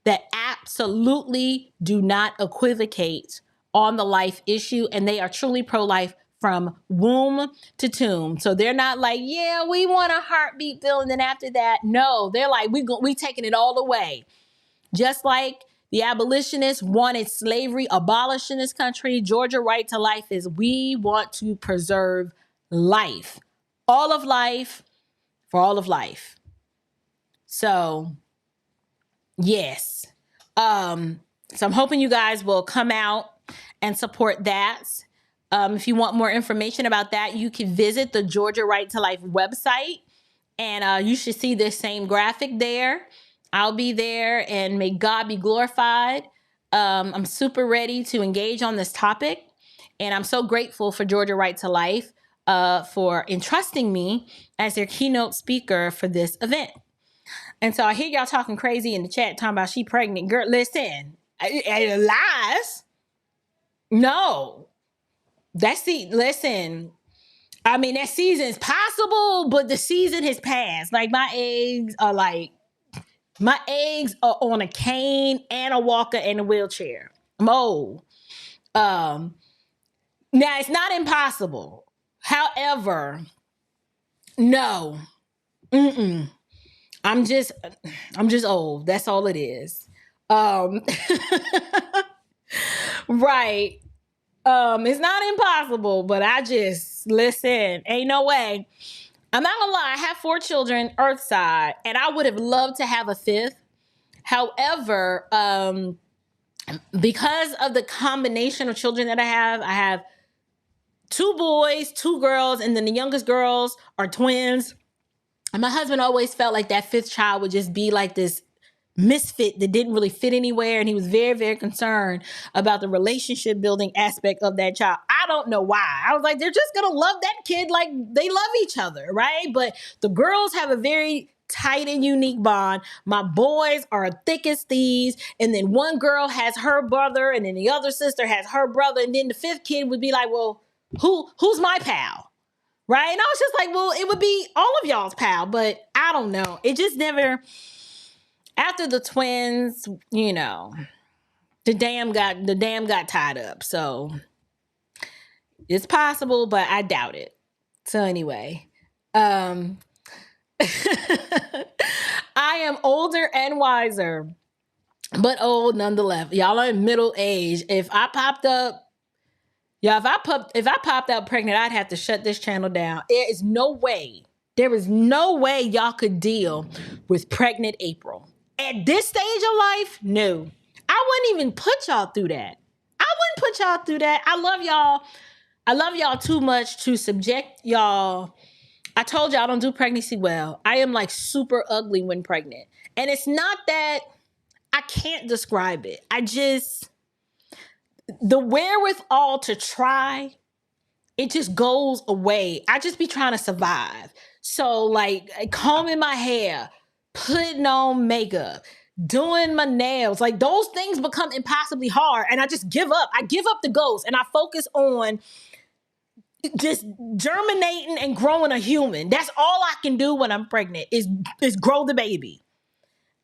that absolutely do not equivocate on the life issue, and they are truly pro-life from womb to tomb. So they're not like, yeah, we want a heartbeat bill, and then after that, no, they're like, we taking it all away. Just like the abolitionists wanted slavery abolished in this country, Georgia Right to Life is we want to preserve life. All of life for all of life. So, yes. So I'm hoping you guys will come out and support that. If you want more information about that, you can visit the Georgia Right to Life website, and you should see this same graphic there. I'll be there, and may God be glorified. I'm super ready to engage on this topic, and I'm so grateful for Georgia Right to Life for entrusting me as their keynote speaker for this event. And so I hear y'all talking crazy in the chat, talking about she pregnant. Girl, listen, lies? No. Listen, I mean, that season's possible, but the season has passed. Like, my eggs are on a cane and a walker and a wheelchair. I'm old. Now, it's not impossible. However, no. I'm just old. That's all it is. Right. It's not impossible, but listen, ain't no way. I'm not gonna lie, I have 4 children, Earthside, and I would have loved to have a 5th. However, because of the combination of children that I have 2 boys, 2 girls, and then the youngest girls are twins. And my husband always felt like that 5th child would just be like this misfit that didn't really fit anywhere. And he was very, very concerned about the relationship building aspect of that child. I don't know why. I was like, they're just going to love that kid like they love each other, right? But the girls have a very tight and unique bond. My boys are thick as thieves. And then one girl has her brother, and then the other sister has her brother. And then the 5th kid would be like, well, who's my pal? Right? And I was just like, well, it would be all of y'all's pal, but I don't know. It just never, after the twins, you know, the dam got tied up. So it's possible, but I doubt it. So anyway, I am older and wiser, but old nonetheless. Y'all are in middle age. If I popped out pregnant, I'd have to shut this channel down. There is no way y'all could deal with pregnant April. At this stage of life, no. I wouldn't even put y'all through that. I love y'all. I love y'all too much to subject y'all. I told y'all I don't do pregnancy well. I am like super ugly when pregnant. And it's not that I can't describe it. The wherewithal to try, it just goes away. I just be trying to survive. So like combing my hair, putting on makeup, doing my nails, like those things become impossibly hard. And I just give up. I give up the ghost and I focus on just germinating and growing a human. That's all I can do when I'm pregnant is grow the baby.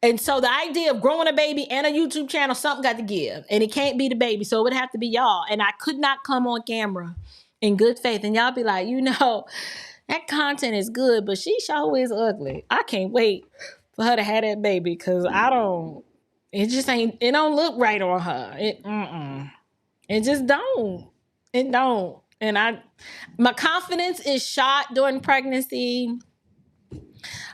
And so the idea of growing a baby and a YouTube channel, something got to give. And it can't be the baby, so it would have to be y'all. And I could not come on camera in good faith. And y'all be like, that content is good, but she sure is ugly. I can't wait for her to have that baby because it don't look right on her. It just don't. It don't. And my confidence is shot during pregnancy.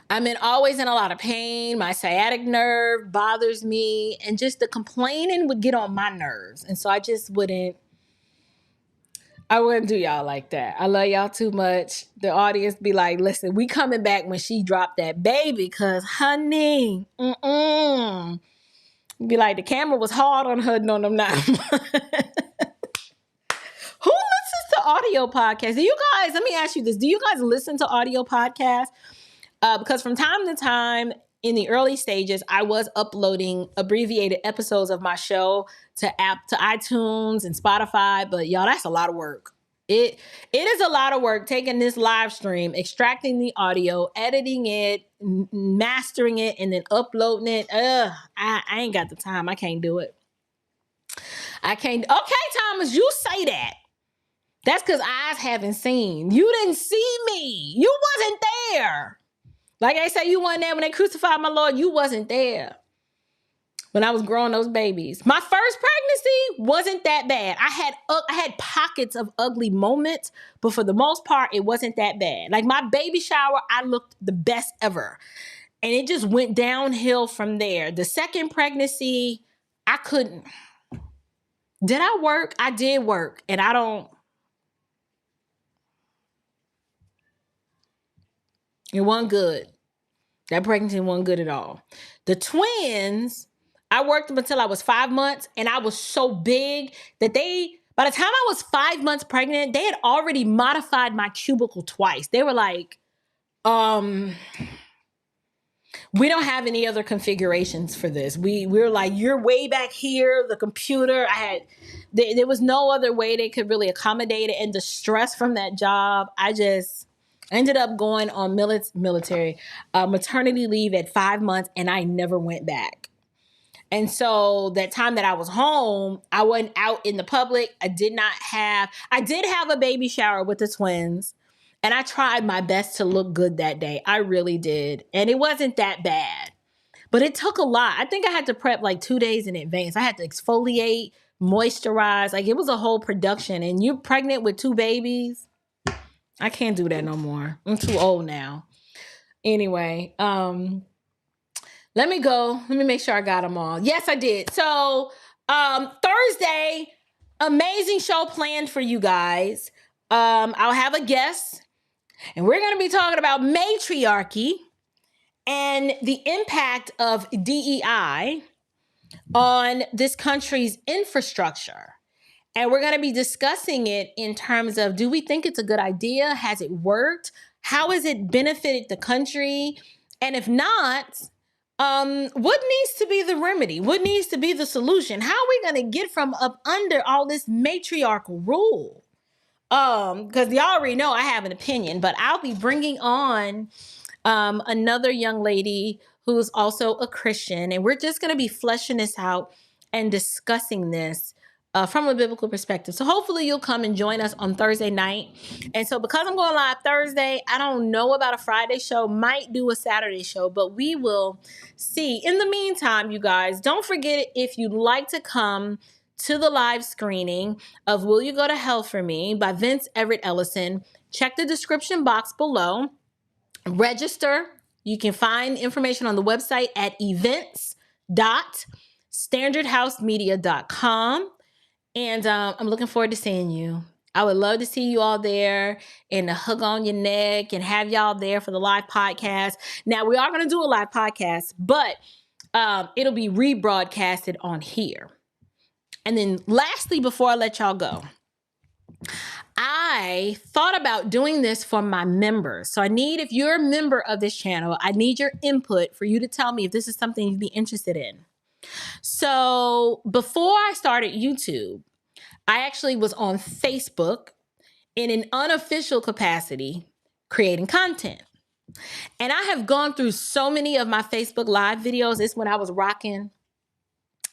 I'm always in a lot of pain. My sciatic nerve bothers me. And just the complaining would get on my nerves. And so I wouldn't do y'all like that. I love y'all too much. The audience be like, listen, we coming back when she dropped that baby. Cause honey, be like, the camera was hard on her. No, I'm not. Who listens to audio podcasts? Let me ask you this. Do you guys listen to audio podcasts? Because from time to time in the early stages, I was uploading abbreviated episodes of my show to iTunes and Spotify. But y'all, that's a lot of work. It is a lot of work taking this live stream, extracting the audio, editing it, mastering it, and then uploading it. I ain't got the time. I can't do it. I can't. Okay, Thomas, you say that. That's because eyes haven't seen. You didn't see me. You wasn't there. Like I say, you weren't there when they crucified my Lord. You wasn't there when I was growing those babies. My first pregnancy wasn't that bad. I had pockets of ugly moments, but for the most part, it wasn't that bad. Like my baby shower, I looked the best ever. And it just went downhill from there. The second pregnancy, I couldn't. Did I work? I did work. And it wasn't good. That pregnancy wasn't good at all. The twins, I worked them until I was 5 months, and I was so big that by the time I was 5 months pregnant, they had already modified my cubicle twice. They were like, we don't have any other configurations for this. We were like, you're way back here, the computer. There was no other way they could really accommodate it. And the stress from that job, I ended up going on maternity leave at 5 months, and I never went back. And so that time that I was home, I wasn't out in the public. I did have a baby shower with the twins, and I tried my best to look good that day. I really did. And it wasn't that bad, but it took a lot. I think I had to prep like 2 days in advance. I had to exfoliate, moisturize. Like it was a whole production. And you're pregnant with 2 babies. I can't do that no more. I'm too old now. Anyway, let me go. Let me make sure I got them all. Yes, I did. So Thursday, amazing show planned for you guys. I'll have a guest, and we're going to be talking about matriarchy and the impact of DEI on this country's infrastructure. And we're going to be discussing it in terms of, do we think it's a good idea? Has it worked? How has it benefited the country? And if not, what needs to be the remedy? What needs to be the solution? How are we going to get from up under all this matriarchal rule? Because y'all already know I have an opinion, but I'll be bringing on another young lady who's also a Christian, and we're just going to be fleshing this out and discussing this from a biblical perspective. So hopefully you'll come and join us on Thursday night. And so because I'm going live Thursday, I don't know about a Friday show, might do a Saturday show, but we will see. In the meantime, you guys, don't forget, if you'd like to come to the live screening of Will You Go to Hell for Me by Vince Everett Ellison, check the description box below. Register. You can find information on the website at events.standardhousemedia.com. And I'm looking forward to seeing you. I would love to see you all there and to hug on your neck and have y'all there for the live podcast. Now, we are going to do a live podcast, but it'll be rebroadcasted on here. And then lastly, before I let y'all go, I thought about doing this for my members. So if you're a member of this channel, I need your input for you to tell me if this is something you'd be interested in. So before I started YouTube, I actually was on Facebook in an unofficial capacity creating content. And I have gone through so many of my Facebook Live videos. It's when I was rocking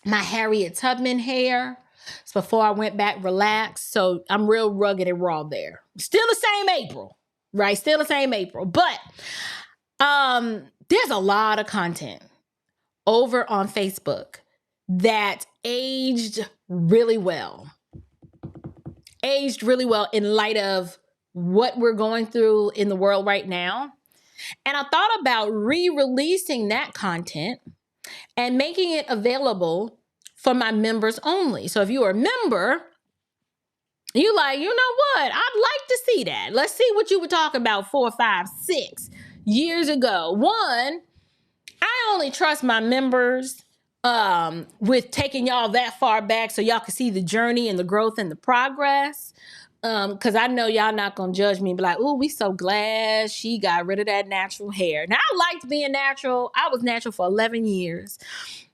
my Harriet Tubman hair. It's before I went back relaxed. So I'm real rugged and raw there. Still the same April, right? Still the same April. But there's a lot of content over on Facebook that aged really well. Aged really well in light of what we're going through in the world right now. And I thought about re-releasing that content and making it available for my members only. So if you're a member, you like, you know what? I'd like to see that. Let's see what you were talking about 4, 5, 6 years ago. One, I only trust my members with taking y'all that far back so y'all can see the journey and the growth and the progress. Because I know y'all not going to judge me and be like, oh, we so glad she got rid of that natural hair. Now, I liked being natural. I was natural for 11 years.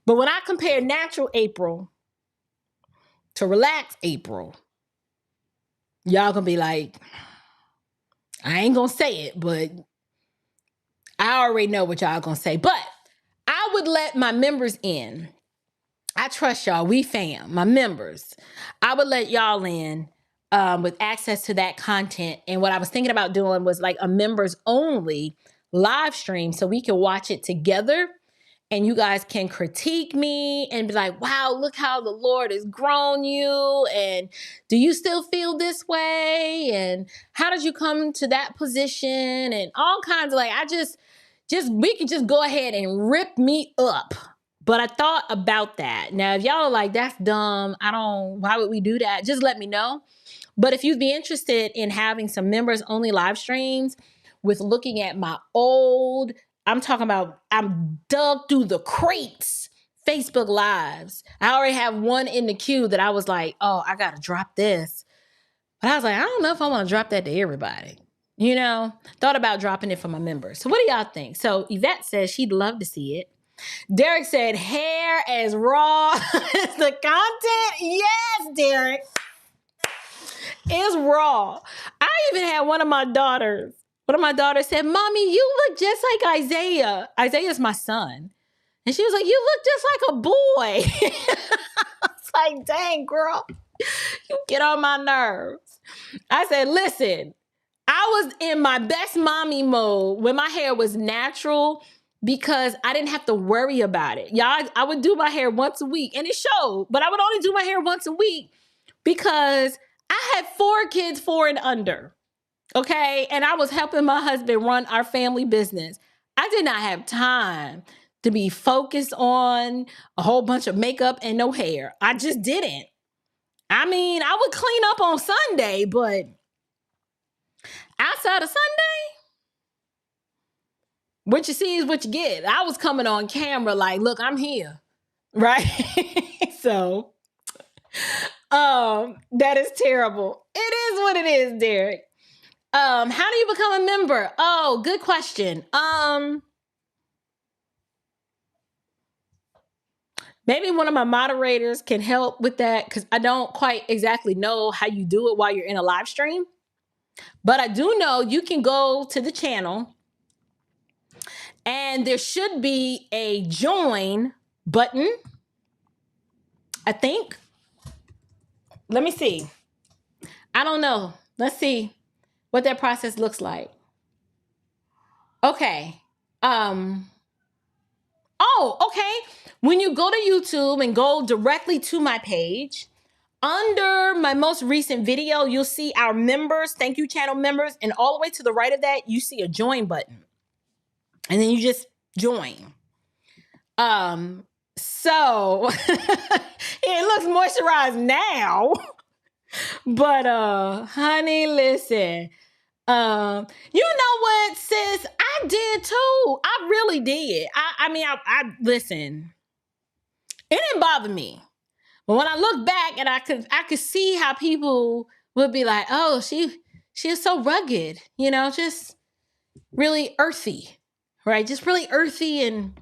But when I compare natural April to relaxed April, y'all going to be like, I ain't going to say it, but I already know what y'all going to say. But I would let my members in I trust y'all. We fam, my members. I would let y'all in with access to that content. And what I was thinking about doing was like a members only live stream so we can watch it together. And you guys can critique me and be like, wow, look how the Lord has grown you. And do you still feel this way? And how did you come to that position? And all kinds of we can just go ahead and rip me up. But I thought about that. Now, if y'all are like, that's dumb, why would we do that? Just let me know. But if you'd be interested in having some members only live streams with looking at my old, I'm dug through the crates, Facebook Lives. I already have one in the queue that I was like, oh, I got to drop this. But I was like, I don't know if I want to drop that to everybody. Thought about dropping it for my members. So what do y'all think? So Yvette says she'd love to see it. Derek said, hair as raw as the content. Yes, Derek. It's raw. I even had one of my daughters said, Mommy, you look just like Isaiah. Isaiah's my son. And she was like, you look just like a boy. It's like, dang, girl, you get on my nerves. I said, listen, I was in my best mommy mode when my hair was natural because I didn't have to worry about it. Y'all, I would do my hair once a week and it showed, but I would only do my hair once a week because I had 4 kids 4 and under. Okay. And I was helping my husband run our family business. I did not have time to be focused on a whole bunch of makeup and no hair. I just didn't. I mean, I would clean up on Sunday, but outside of Sunday, what you see is what you get. I was coming on camera like, look, I'm here. Right? So, that is terrible. It is what it is, Derek. How do you become a member? Oh, good question. Maybe one of my moderators can help with that because I don't quite exactly know how you do it while you're in a live stream. But I do know you can go to the channel and there should be a join button, I think. Let me see. I don't know. Let's see what that process looks like. Okay. Oh, okay. When you go to YouTube and go directly to my page, under my most recent video, you'll see our members, thank you channel members, and all the way to the right of that, you see a join button. And then you just join. So it looks moisturized now. But honey, listen. You know what, sis? I did too. I really did. I mean, listen. It didn't bother me. But when I look back and I could see how people would be like, oh, she is so rugged, just really earthy, right? Just really earthy and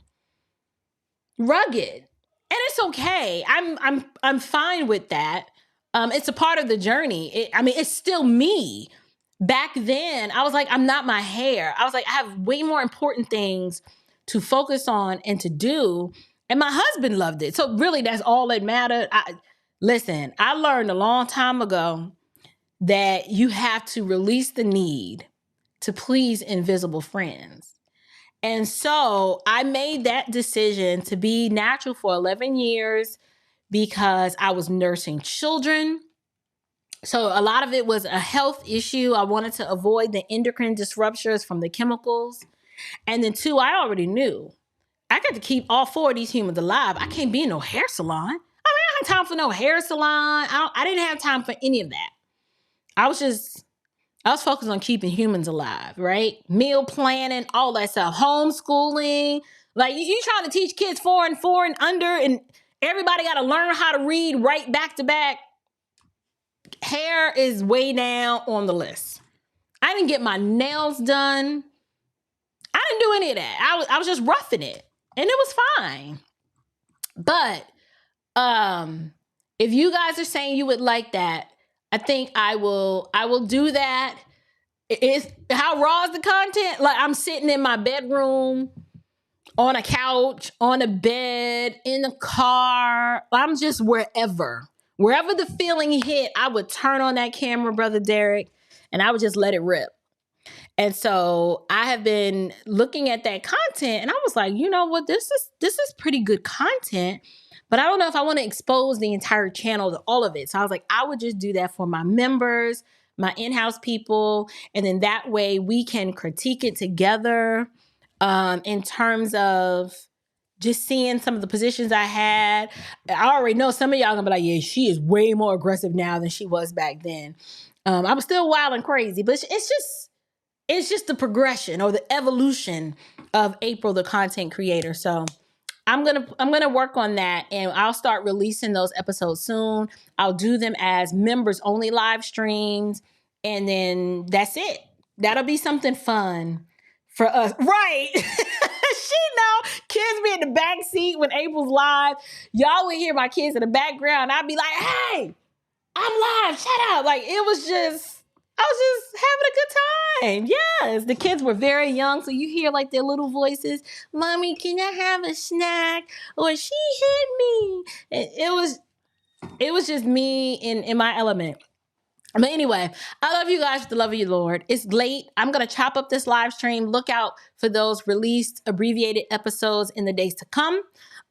rugged. And it's okay. I'm fine with that. It's a part of the journey. It's still me. Back then, I was like, I'm not my hair. I was like, I have way more important things to focus on and to do. And my husband loved it. So really, that's all that mattered. Listen, I learned a long time ago that you have to release the need to please invisible friends. And so I made that decision to be natural for 11 years because I was nursing children. So a lot of it was a health issue. I wanted to avoid the endocrine disruptors from the chemicals. And then 2, I already knew I got to keep all 4 of these humans alive. I can't be in no hair salon. I don't have time for no hair salon. I didn't have time for any of that. I was focused on keeping humans alive, right? Meal planning, all that stuff. Homeschooling. Like you trying to teach kids 4 and under and everybody got to learn how to read right back to back. Hair is way down on the list. I didn't get my nails done. I didn't do any of that. I was just roughing it. And it was fine. But if you guys are saying you would like that, I think I will do that. How raw is the content? Like I'm sitting in my bedroom on a couch, on a bed, in a car. I'm just wherever. Wherever the feeling hit, I would turn on that camera, Brother Derek, and I would just let it rip. And so I have been looking at that content and I was like, you know what, this is pretty good content, but I don't know if I want to expose the entire channel to all of it. So I was like, I would just do that for my members, my in-house people, and then that way we can critique it together in terms of just seeing some of the positions I had. I already know some of y'all gonna be like, yeah, she is way more aggressive now than she was back then. I was still wild and crazy, but it's just the progression or the evolution of April, the content creator. So I'm gonna work on that, and I'll start releasing those episodes soon. I'll do them as members only live streams, and then that's it. That'll be something fun for us, right? She know kids be in the back seat when April's live. Y'all would hear my kids in the background. I'd be like, "Hey, I'm live. Shut up!" Like I was just having a good time. Yes, the kids were very young, so you hear like their little voices. Mommy, can I have a snack? Or she hit me. It was just me in my element. But anyway, I love you guys with the love of your Lord. It's late. I'm going to chop up this live stream. Look out for those released abbreviated episodes in the days to come.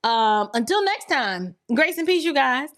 Until next time, grace and peace, you guys.